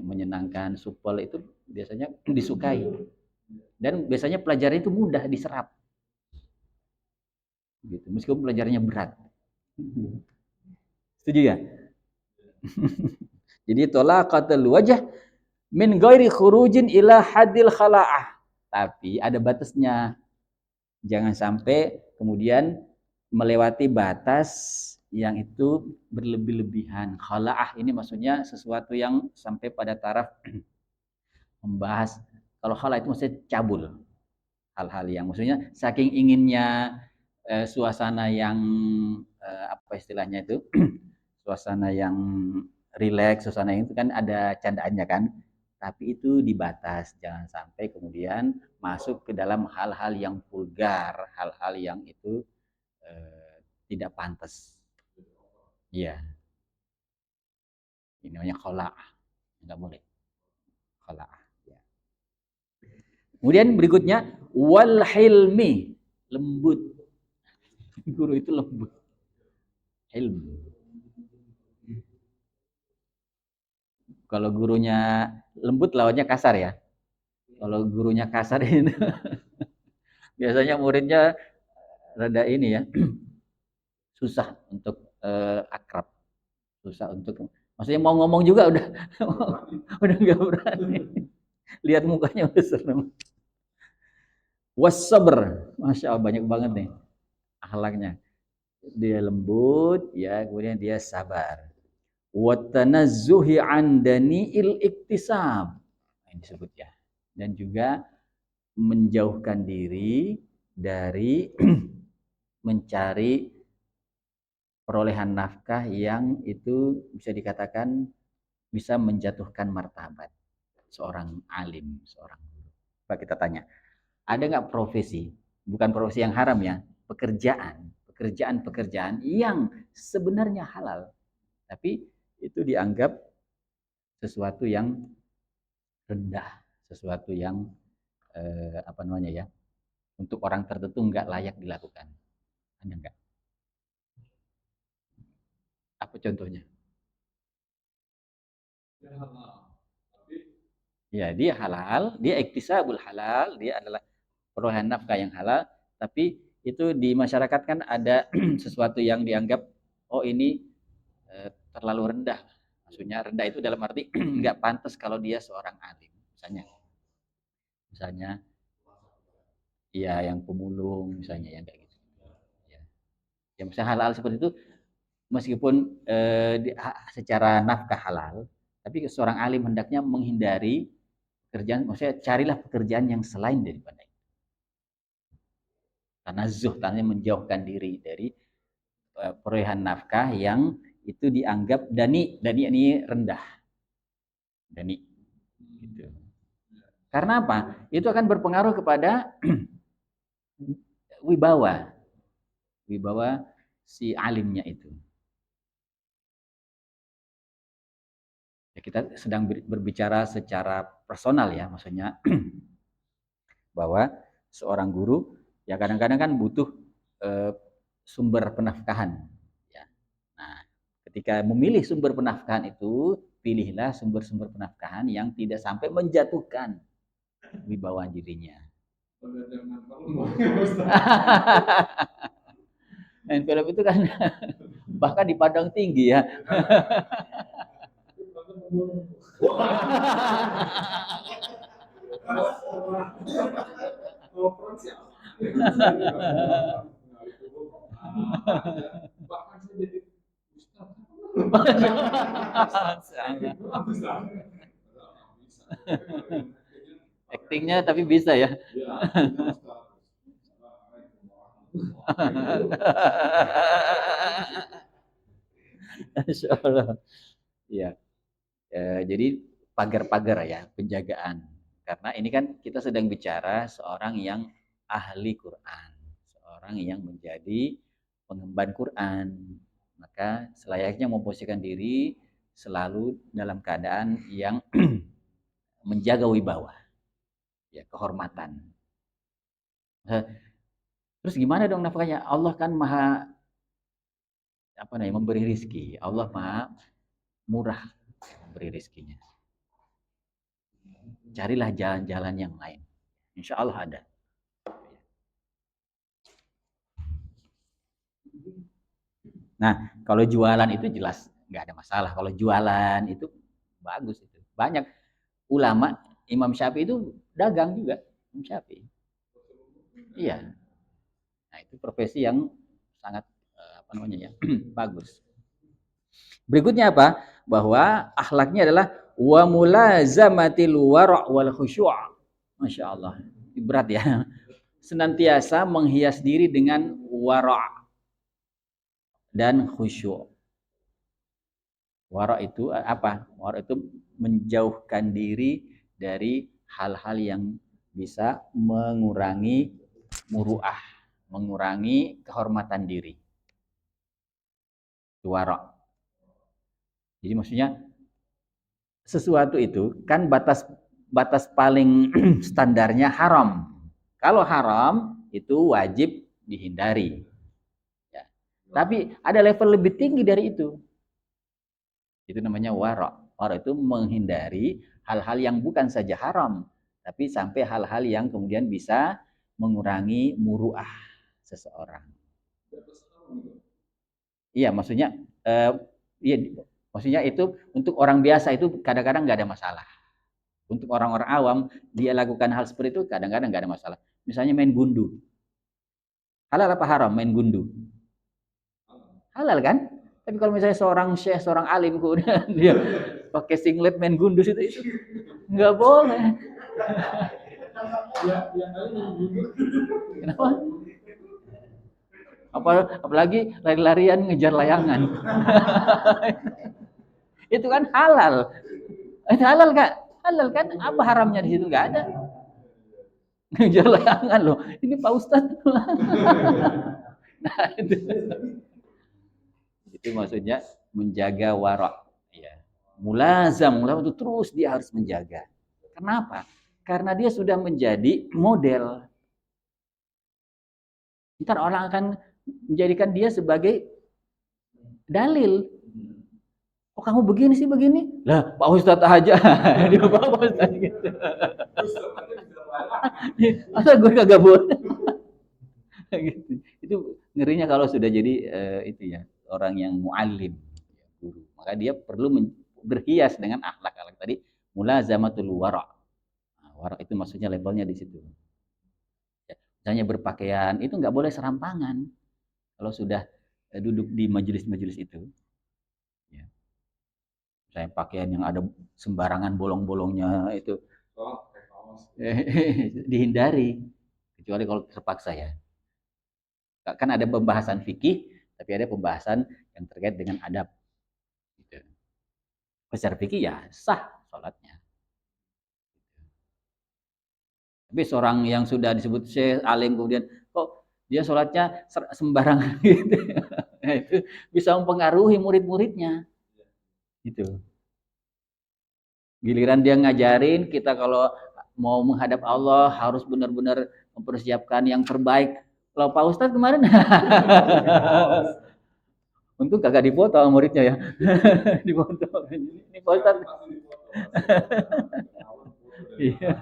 menyenangkan, supel itu biasanya disukai dan biasanya pelajaran itu mudah diserap, gitu. Meskipun pelajarannya berat. Setuju ya? Jadi tolaqatul wajh min ghairi khurujin ila hadil khala'ah. Tapi ada batasnya. Jangan sampai kemudian melewati batas yang itu berlebih-lebihan. Khala'ah ini maksudnya sesuatu yang sampai pada taraf membahas. Kalau khala itu maksudnya cabul. hal-hal yang maksudnya saking inginnya suasana yang apa istilahnya itu suasana yang rileks, suasana itu kan ada candaannya kan, tapi itu dibatas, jangan sampai kemudian masuk ke dalam hal-hal yang vulgar, hal-hal yang itu tidak pantas. Iya, ini namanya khola, nggak boleh khola. Ya. Kemudian berikutnya wal hilmi, lembut. Guru itu lembut. Hilm. Kalau gurunya lembut lawannya kasar ya. Kalau gurunya kasar itu biasanya muridnya rada ini ya, susah untuk akrab, susah untuk maksudnya mau ngomong juga udah udah nggak berani. Lihat mukanya udah serem. Wasabr, masya Allah banyak banget nih akhlaknya. Dia lembut, ya kemudian dia sabar. Watanazzuhi an daniil iktisab, ini disebut ya. Dan juga menjauhkan diri dari mencari perolehan nafkah yang itu bisa dikatakan bisa menjatuhkan martabat seorang alim, seorang guru. Coba kita tanya, ada nggak profesi, bukan profesi yang haram ya, pekerjaan yang sebenarnya halal, tapi itu dianggap sesuatu yang rendah, sesuatu yang apa namanya ya, untuk orang tertentu nggak layak dilakukan. Ada nggak? Apa contohnya? Ya, dia halal, dia iktisabul halal, dia adalah perolehan nafkah yang halal, tapi itu di masyarakat kan ada sesuatu yang dianggap oh ini terlalu rendah. Maksudnya rendah itu dalam arti nggak pantas kalau dia seorang alim. Misalnya ya yang pemulung misalnya yang kayak gitu. Ya, ya misalnya halal seperti itu meskipun secara nafkah halal, tapi seorang alim hendaknya menghindari pekerjaan, maksudnya carilah pekerjaan yang selain daripada itu. Tanazuh, tanya menjauhkan diri dari perolehan nafkah yang itu dianggap dani ini rendah, dani. Gitu. Karena apa? Itu akan berpengaruh kepada wibawa, wibawa si alimnya itu. Ya, kita sedang berbicara secara personal ya, maksudnya bahwa seorang guru ya kadang-kadang kan butuh eh, sumber penafkahan. Ya. Nah, ketika memilih sumber penafkahan itu, pilihlah sumber-sumber penafkahan yang tidak sampai menjatuhkan wibawa dirinya. Main film itu kan bahkan di Padang Tinggi ya. Actingnya tapi bisa ya. Insya Allah. Ya. Jadi pagar-pagar ya penjagaan. Karena ini kan kita sedang bicara seorang yang ahli Quran, seorang yang menjadi pengemban Quran. Maka selayaknya memposisikan diri selalu dalam keadaan yang menjaga wibawa, ya kehormatan. Terus gimana dong nafkahnya? Allah kan maha apa namanya memberi rizki. Allah maha murah memberi rizkinya. Carilah jalan-jalan yang lain. Insya Allah ada. Nah, kalau jualan itu jelas nggak ada masalah. Kalau jualan itu bagus itu. Banyak ulama Imam Syafi'i itu dagang juga. Imam Syafi'i. Iya. Nah, itu profesi yang sangat apa namanya ya bagus. Berikutnya apa? Bahwa akhlaknya adalah wa mulazamatil wara' wal khusyu'. Masya Allah. Berat ya. senantiasa menghias diri dengan wara' dan khusyuk. Wara' itu apa? Wara' itu menjauhkan diri dari hal-hal yang bisa mengurangi muru'ah, mengurangi kehormatan diri. Wara'. Jadi maksudnya sesuatu itu kan batas paling standarnya haram. Kalau haram itu wajib dihindari. Ya. Tapi ada level lebih tinggi dari itu. Itu namanya wara'. Wara' itu menghindari hal-hal yang bukan saja haram, tapi sampai hal-hal yang kemudian bisa mengurangi muru'ah seseorang. Iya, maksudnya iya, maksudnya itu untuk orang biasa itu kadang-kadang nggak ada masalah. Untuk orang-orang awam dia lakukan hal seperti itu kadang-kadang nggak ada masalah. Misalnya main gundu. Halal apa haram main gundu? Halal kan? Tapi kalau misalnya seorang syekh, seorang alim kemudian dia pakai singlet main gundus itu nggak boleh. Kenapa? Apalagi lari-larian ngejar layangan. Itu kan halal. Itu halal Kak? Halal kan? Apa haramnya di situ? Nggak ada. Ngejar layangan loh. Ini Pak Ustadz. Nah, itu maksudnya menjaga wara'. Ya. Mulazam itu terus dia harus menjaga. Kenapa? Karena dia sudah menjadi model. Ntar orang akan menjadikan dia sebagai dalil. Oh kamu begini sih begini? Lah Pak Ustadz aja. Dia Pak Ustadz gitu. Masa gue kagak boleh? Gitu. Itu ngerinya kalau sudah jadi itu ya orang yang mu'alim, guru. Maka dia perlu berhias dengan akhlak-akhlak tadi mulazamatul wara'. Nah, wara' itu maksudnya levelnya di situ. Ya, misalnya berpakaian itu nggak boleh serampangan kalau sudah duduk di majelis-majelis itu. Ya. Misalnya pakaian yang ada sembarangan bolong-bolongnya itu dihindari kecuali kalau terpaksa ya. Kan ada pembahasan fikih, tapi ada pembahasan yang terkait dengan adab. Gitu. Secara fikih ya sah sholatnya. Tapi seorang yang sudah disebut syekh alim kemudian kok dia sholatnya sembarangan gitu, nah, itu bisa mempengaruhi murid-muridnya. Gitu. Giliran dia ngajarin kita kalau mau menghadap Allah harus benar-benar mempersiapkan yang terbaik. Kalau Pak Ustadz kemarin untung kagak dipoto sama muridnya ya. Dipoto. Ini Pak Ustadz. Iya.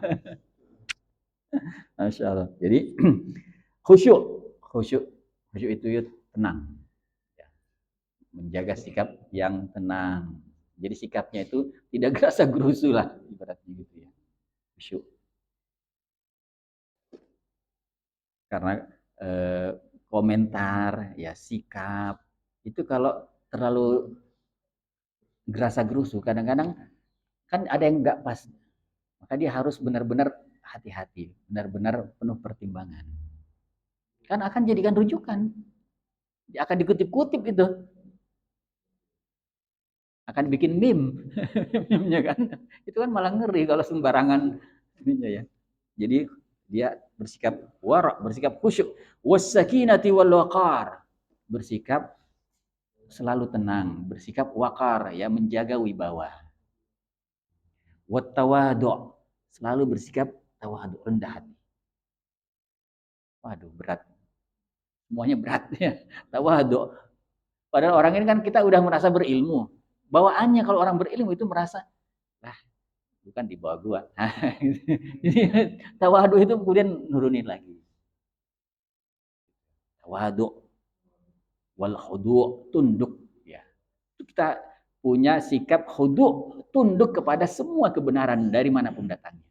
Masya Allah. Jadi khusyuk, khusyuk, khusyuk itu ya tenang, ya. Menjaga sikap yang tenang. Jadi sikapnya itu tidak gerasa gerusu lah, ibaratnya gitu ya. Khusyuk. Karena komentar, ya sikap itu kalau terlalu gerasa gerusu, kadang-kadang kan ada yang nggak pas. Maka dia harus benar-benar hati-hati, benar-benar penuh pertimbangan. Kan akan jadikan rujukan. Dia akan dikutip-kutip gitu. Akan bikin meme. Meme-nya kan. Itu kan malah ngeri kalau sembarangan ininya ya. Jadi dia bersikap wara', bersikap khusyuk, was-sakinati wal waqar. Bersikap selalu tenang, bersikap wakar ya, menjaga wibawa. Wat tawadu', selalu bersikap tawadu, rendah hati. Waduh, berat. Semuanya berat ya. Tawadu. Padahal orang ini kan kita udah merasa berilmu. Bawaannya kalau orang berilmu itu merasa, lah bukan di bawah gua. Jadi tawadu itu kemudian nurunin lagi. Tawadu wal khudu', tunduk ya. Kita punya sikap khudu', tunduk kepada semua kebenaran dari manapun datangnya.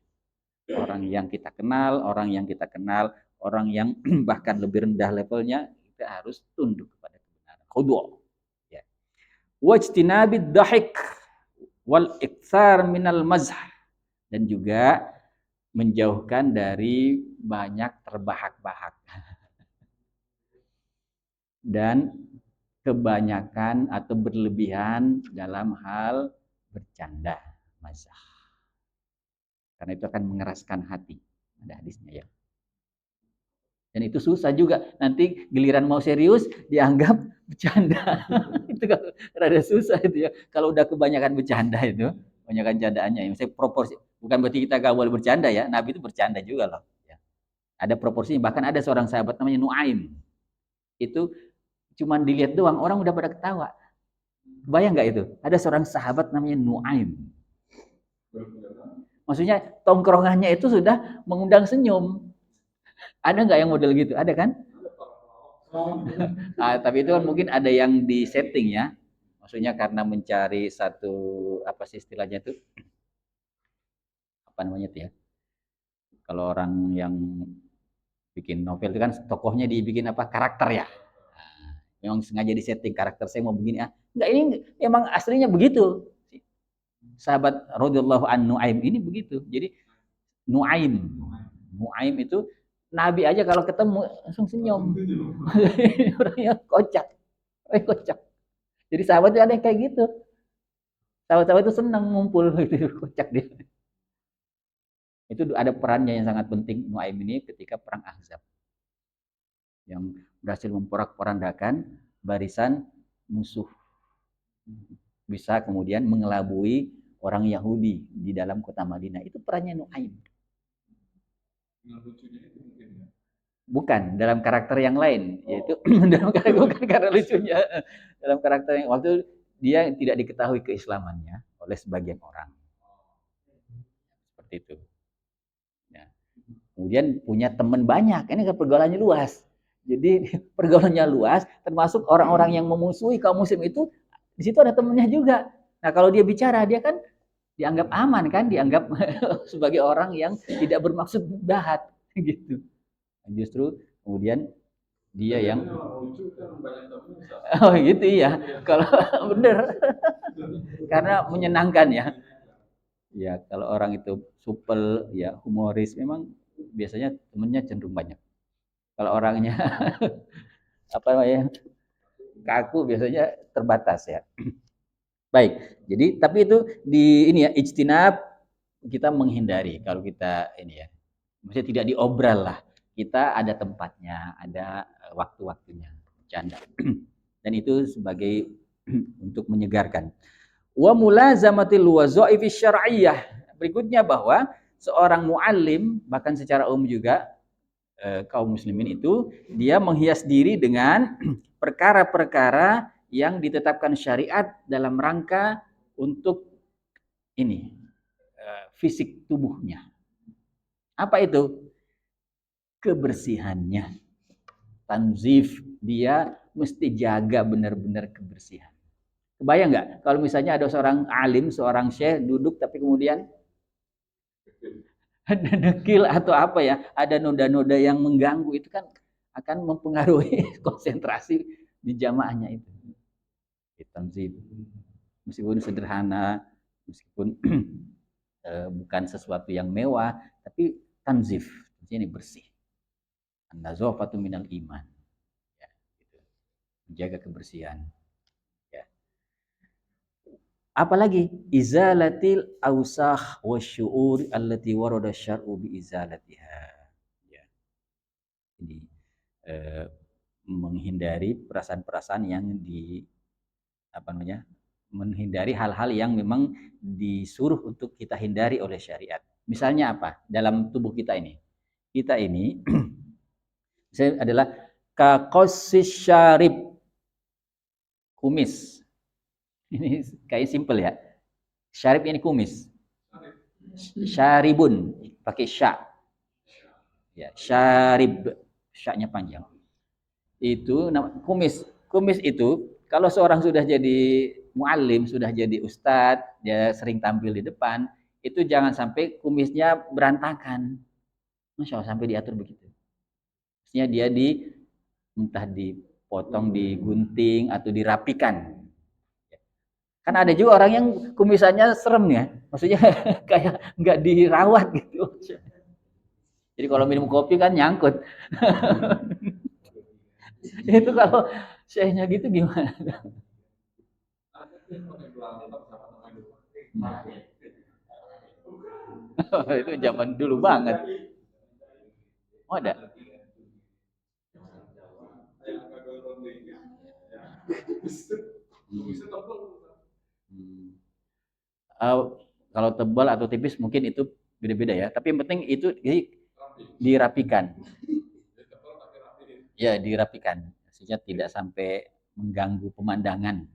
Orang yang kita kenal, orang yang kita kenal, orang yang bahkan lebih rendah levelnya, kita harus tunduk kepada kebenaran. Khudu'. Ya. Wajtinabid dahik wal iktsar minal mazh, dan juga menjauhkan dari banyak terbahak-bahak dan kebanyakan atau berlebihan dalam hal bercanda, mazah. Karena itu akan mengeraskan hati. Ada hadisnya ya. Dan itu susah juga. Nanti giliran mau serius dianggap bercanda. Itu kan rada susah itu ya. Kalau udah kebanyakan bercanda itu, kebanyakan candaannya. Misalnya proporsi. Bukan berarti kita gak boleh bercanda ya. Nabi itu bercanda juga loh. Ya. Ada proporsinya. Bahkan ada seorang sahabat namanya Nuaim. Itu cuman dilihat doang, orang udah pada ketawa. Bayang nggak itu? Ada seorang sahabat namanya Nuaim. Maksudnya tongkrongannya itu sudah mengundang senyum. Ada nggak yang model gitu? Ada kan? Tapi itu kan mungkin ada yang di setting ya. Maksudnya karena mencari satu apa sih istilahnya itu? Apa namanya itu ya? Kalau orang yang bikin novel itu kan tokohnya dibikin apa karakter ya. Memang sengaja di setting karakter saya mau begini ah. Enggak, ini emang aslinya begitu. Sahabat radhiyallahu anhu Nuaim ini begitu. Jadi Nuaim itu Nabi aja kalau ketemu langsung senyum. Orangnya kocak. Orangnya kocak. Jadi sahabat itu ada yang kayak gitu. Sahabat-sahabat itu senang ngumpul gitu, kocak dia. Itu ada perannya yang sangat penting Nuaim ini ketika perang Ahzab. Yang berhasil memporak-porandakan barisan musuh. Bisa kemudian mengelabui orang Yahudi di dalam kota Madinah. Itu perannya Nuaim. Bukan, dalam karakter yang lain, yaitu dalam karakter bukan karena lucunya. Dalam karakter yang waktu dia tidak diketahui keislamannya oleh sebagian orang. Seperti itu. Ya. Kemudian punya teman banyak, ini kan pergaulannya luas. Jadi pergaulannya luas, termasuk orang-orang yang memusuhi kaum muslim itu di situ ada temannya juga. Nah kalau dia bicara, dia kan dianggap aman kan, dianggap sebagai orang yang tidak bermaksud jahat gitu. Justru kemudian dia yang oh gitu ya kalau bener karena menyenangkan ya ya kalau orang itu supel ya humoris memang biasanya temennya cenderung banyak kalau orangnya apa namanya kaku biasanya terbatas ya baik jadi tapi itu di ini ya ijtinab kita menghindari kalau kita ini ya maksudnya tidak diobral lah kita ada tempatnya ada waktu-waktunya bercanda dan itu sebagai untuk menyegarkan wa mulazamatil wazaifi syar'iyyah berikutnya bahwa seorang muallim bahkan secara umum juga kaum muslimin itu dia menghias diri dengan perkara-perkara yang ditetapkan syariat dalam rangka untuk ini fisik tubuhnya apa itu kebersihannya tanzif dia mesti jaga benar-benar kebersihan kebayang nggak kalau misalnya ada seorang alim seorang syekh duduk tapi kemudian ada dekil atau apa ya ada noda-noda yang mengganggu itu kan akan mempengaruhi konsentrasi di jamaahnya itu tanzif meskipun sederhana meskipun bukan sesuatu yang mewah tapi tanzif ini bersih an-nazafatu minal iman ya, gitu. Menjaga kebersihan ya. Apalagi izalatil ausakh wasyu'ur allati warada syar'u bi izalatiha ya. Jadi menghindari perasaan-perasaan yang di apa namanya menghindari hal-hal yang memang disuruh untuk kita hindari oleh syariat misalnya apa dalam tubuh kita ini misalnya adalah kakosis syarib kumis ini kayak simple ya syarib ini kumis syaribun pakai sya ya syarib syaknya panjang itu kumis itu kalau seorang sudah jadi muallim sudah jadi ustadz dia sering tampil di depan itu jangan sampai kumisnya berantakan Masya Allah sampai diatur begitu maksudnya dia entah dipotong digunting atau dirapikan kan ada juga orang yang kumisannya serem ya maksudnya kayak nggak dirawat gitu Jadi kalau minum kopi kan nyangkut. Itu kalau syekhnya gitu gimana? Itu zaman dulu banget. Oh ada. Hmm. Uh, kalau tebal atau tipis mungkin itu beda-beda ya. Tapi yang penting itu dirapikan. Ya, dirapikan. Maksudnya tidak sampai mengganggu pemandangan.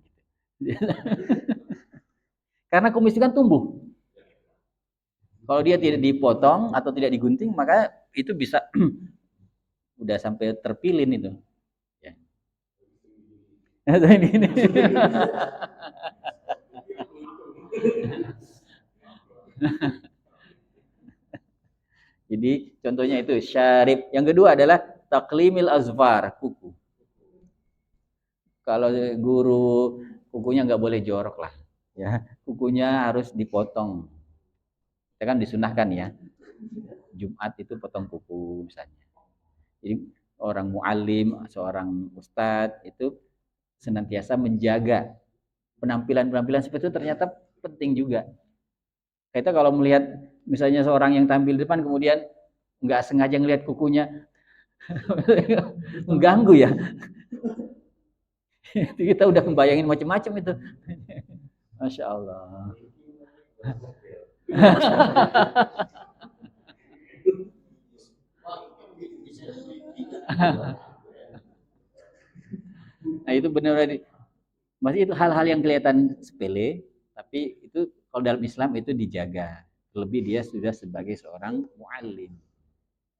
Karena kumis itu kan tumbuh. Kalau dia tidak dipotong atau tidak digunting, maka itu bisa udah sampai terpilin itu. Ya. Jadi contohnya itu syarib. Yang kedua adalah taklimil azfar, kuku. Kalau guru kukunya nggak boleh jorok lah, ya kukunya harus dipotong. Kita kan disunahkan ya, Jumat itu potong kuku misalnya. Jadi orang muallim, seorang ustadz itu senantiasa menjaga penampilan-penampilan seperti itu ternyata penting juga. Kita kalau melihat misalnya seorang yang tampil di depan kemudian nggak sengaja ngelihat kukunya, mengganggu ya. Kita udah membayangin macam-macam itu. Masya Allah. Nah itu benar-benar masih itu hal-hal yang kelihatan sepele, tapi itu kalau dalam Islam itu dijaga. Lebih dia sudah sebagai seorang muallim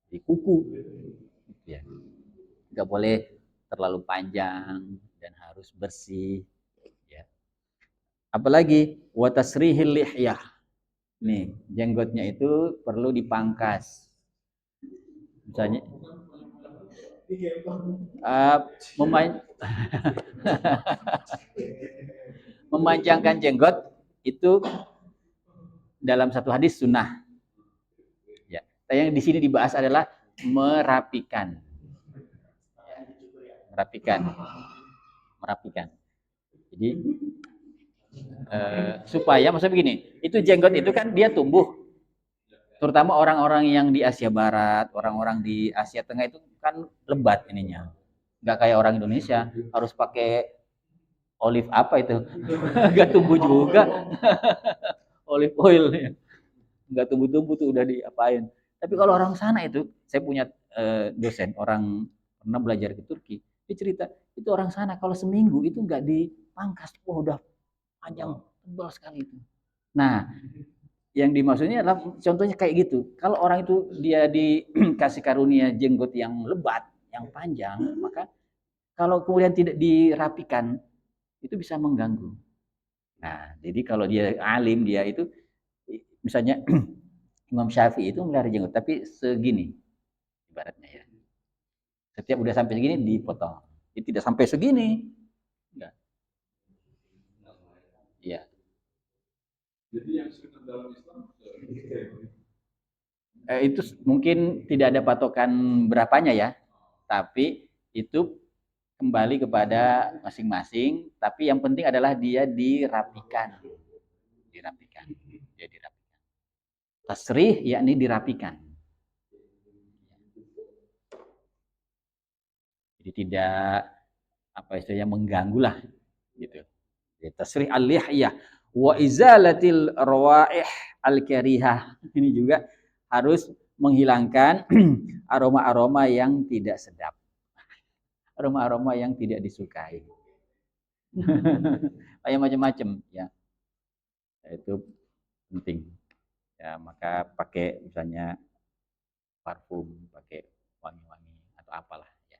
di kuku, ya. Nggak boleh terlalu panjang dan harus bersih. Ya. Apalagi watasrihil lihyah. Nih jenggotnya itu perlu dipangkas. Misalnya uh, memanjangkan jenggot itu dalam satu hadis sunnah. Ya. Yang di sini dibahas adalah merapikan, merapikan, merapikan. Jadi supaya maksudnya begini, itu jenggot itu kan dia tumbuh, terutama orang-orang yang di Asia Barat, orang-orang di Asia Tengah itu kan lebat ininya, nggak kayak orang Indonesia harus pakai olive apa itu, nggak tumbuh juga, olive oil, nggak tumbuh-tumbuh tuh udah diapain. Tapi kalau orang sana itu, saya punya dosen orang pernah belajar ke Turki, dia cerita itu orang sana kalau seminggu itu nggak dipangkas, wah udah panjang tebal sekali itu. Nah, yang dimaksudnya adalah contohnya kayak gitu. Kalau orang itu dia dikasih karunia jenggot yang lebat, yang panjang, maka kalau kemudian tidak dirapikan itu bisa mengganggu. Nah, jadi kalau dia alim dia itu misalnya Imam Syafi'i itu melihara jenggot tapi segini ibaratnya ya. Setiap udah sampai segini dipotong. Jadi tidak sampai segini. Enggak. Iya. Jadi yang sunnah dalam Islam itu mungkin tidak ada patokan berapanya ya, tapi itu kembali kepada masing-masing. Tapi yang penting adalah dia dirapikan, dirapikan, dia dirapikan. Tasrih yakni dirapikan. Jadi tidak apa istilahnya mengganggu lah, gitu. Tasrih al-lihyah wa izalatil rawaih al-karihah. Ini juga harus menghilangkan aroma-aroma yang tidak sedap. Aroma-aroma yang tidak disukai. Kayak macam-macam ya. Itu penting. Ya, maka pakai misalnya parfum, pakai wangi-wangi atau apalah ya.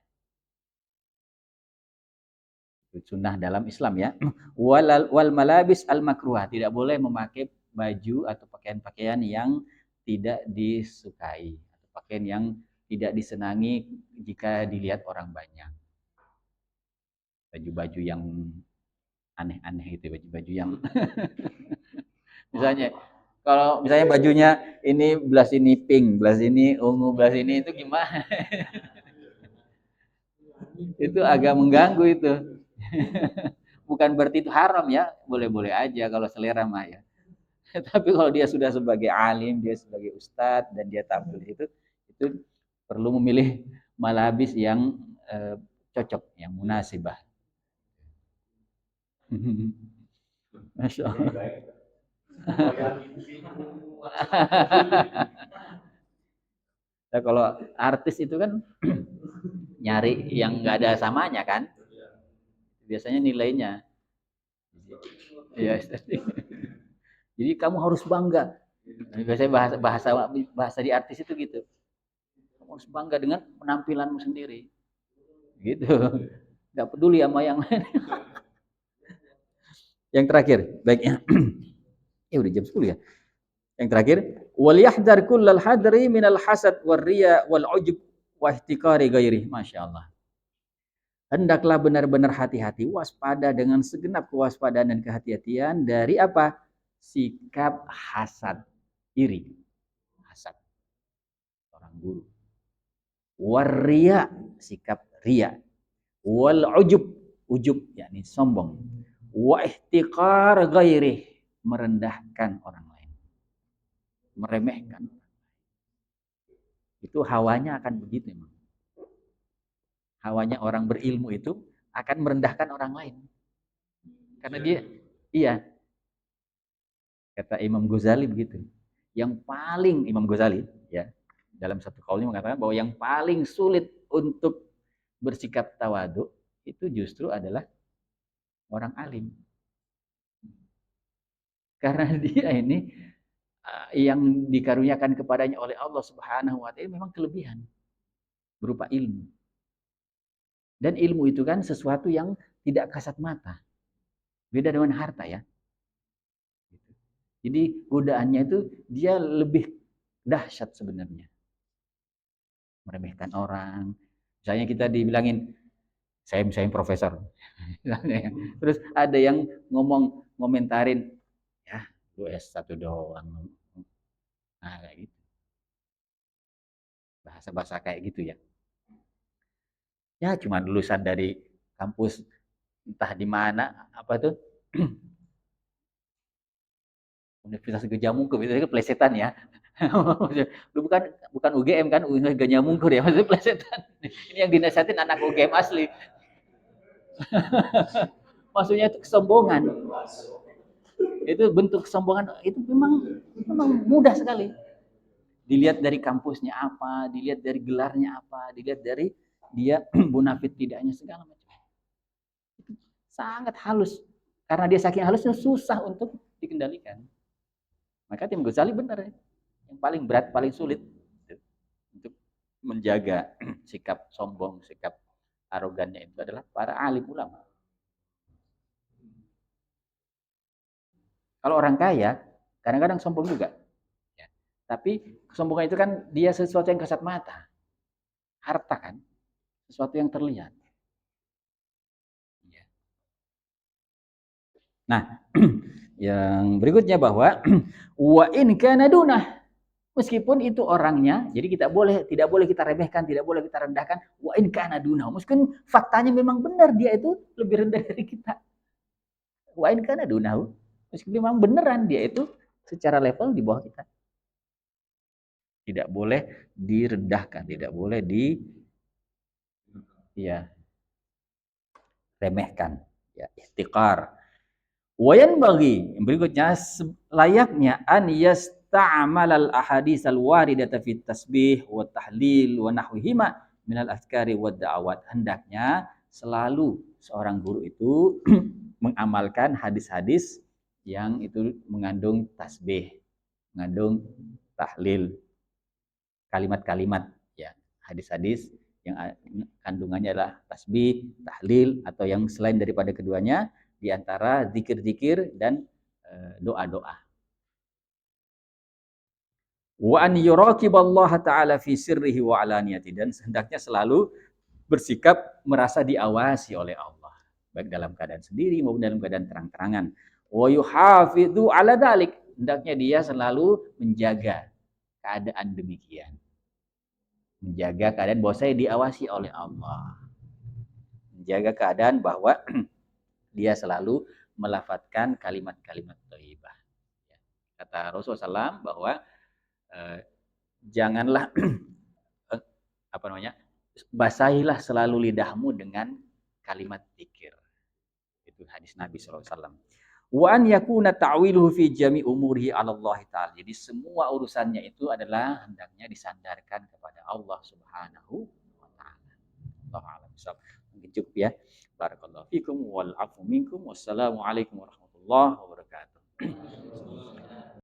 Itu sunnah dalam Islam ya. Wal malabis al makruah, tidak boleh memakai baju atau pakaian-pakaian yang tidak disukai atau pakaian yang tidak disenangi jika dilihat orang banyak. Baju-baju yang aneh-aneh itu, baju-baju yang misalnya Kalau misalnya bajunya ini belas ini pink, belas ini ungu, belas ini itu gimana? Itu agak mengganggu itu. Bukan berarti itu haram ya, boleh-boleh aja kalau selera mah ya. Tapi kalau dia sudah sebagai alim, dia sebagai ustadz dan dia tampil itu perlu memilih malabis yang cocok, yang munasibah. Masya Allah. Nah, kalau artis itu kan nyari yang nggak ada samanya kan, biasanya nilainya. Ya, jadi kamu harus bangga. Biasanya bahasa di artis itu gitu. Kamu harus bangga dengan penampilanmu sendiri. Gitu. Nggak peduli sama yang lain. Yang terakhir, baiknya. Udah jam 10 ya. Yang terakhir, wal yahdar kullal hadri minal hasad war riya wal ujub wa ihtiqari ghairi. Masyaallah. Hendaklah benar-benar hati-hati, waspada dengan segenap kewaspadaan dan kehati-hatian dari apa? Sikap hasad, iri. Hasad orang guru. Waria, sikap ria. Wal ujub, ujub yakni sombong. Wa ihtiqar ghairi, merendahkan orang lain. Meremehkan. Itu hawanya akan begitu memang. Hawanya orang berilmu itu akan merendahkan orang lain. Karena dia, iya, kata Imam Ghazali begitu. Yang paling Imam Ghazali, ya, dalam satu kaulnya mengatakan bahwa yang paling sulit untuk bersikap tawadhu itu justru adalah orang alim. Karena dia ini yang dikaruniakan kepadanya oleh Allah Subhanahu wa taala memang kelebihan berupa ilmu. Dan ilmu itu kan sesuatu yang tidak kasat mata. Beda dengan harta ya. Jadi godaannya itu dia lebih dahsyat sebenarnya. Meremehkan orang. Misalnya kita dibilangin, saya misalnya profesor. Terus ada yang ngomentarin, ya lu S1 doang. Nah kayak gitu. Bahasa-bahasa kayak gitu ya. Ya cuma lulusan dari kampus entah di mana, apa tuh, Universitas Gajah Mungkur, itu plesetan ya. bukan bukan UGM kan, Gajah Mungkur ya, maksudnya plesetan. Ini yang dinasihatin anak UGM asli. Maksudnya itu kesombongan. Itu bentuk kesombongan itu memang mudah sekali. Dilihat dari kampusnya apa, dilihat dari gelarnya apa, dilihat dari dia bonafit tidaknya segala macam. Itu sangat halus. Karena dia saking halusnya susah untuk dikendalikan. Maka Tim Ghazali benar ya. Yang paling berat, paling sulit untuk menjaga sikap sombong, sikap arogannya itu adalah para alim ulama. Kalau orang kaya, kadang-kadang sombong juga. Ya. Tapi kesombongan itu kan dia sesuatu yang kasat mata. Harta kan, sesuatu yang terlihat. Ya. Nah, yang berikutnya bahwa wa in kana dunah, meskipun itu orangnya, jadi tidak boleh kita remehkan, tidak boleh kita rendahkan. Wa in kana dunah, meskipun faktanya memang benar dia itu lebih rendah dari kita. Wa in kana dunah, meskipun memang beneran dia itu secara level di bawah kita. Tidak boleh direndahkan, tidak boleh ya remehkan, ya ihtiqar. Wayan bagi berikutnya layaknya an yasta'mal al ahadits al waridata fit tasbih wa tahlil wa nahwihima min al azkari wa da'awat. Hendaknya selalu seorang guru itu mengamalkan hadis-hadis yang itu mengandung tasbih, mengandung tahlil, kalimat-kalimat ya, hadis-hadis yang kandungannya adalah tasbih, tahlil atau yang selain daripada keduanya di antara zikir-zikir dan doa-doa. Wa an yuraqiballaha ta'ala fi sirrihi wa alaniyati, dan hendaknya selalu bersikap merasa diawasi oleh Allah baik dalam keadaan sendiri maupun dalam keadaan terang-terangan. Wa yuhafidhu ala dzalik, Hendaknya dia selalu menjaga keadaan demikian. Menjaga keadaan bahwa saya diawasi oleh Allah. Menjaga keadaan bahwa dia selalu melafadzkan kalimat-kalimat thayyibah. Kata Rasulullah SAW bahwa eh, janganlah apa namanya, basahilah selalu lidahmu dengan kalimat zikir. Itu hadis Nabi SAW. Wa an yakuna ta'wiluhu fi jami umurihi 'ala Allah taala. Jadi semua urusannya itu adalah hendaknya disandarkan kepada Allah Subhanahu wa taala. Allahu a'lam bishawab. Mungkin cukup ya. Barakallahu fikum wal afu minkum. Wassalamu alaikum warahmatullahi wabarakatuh.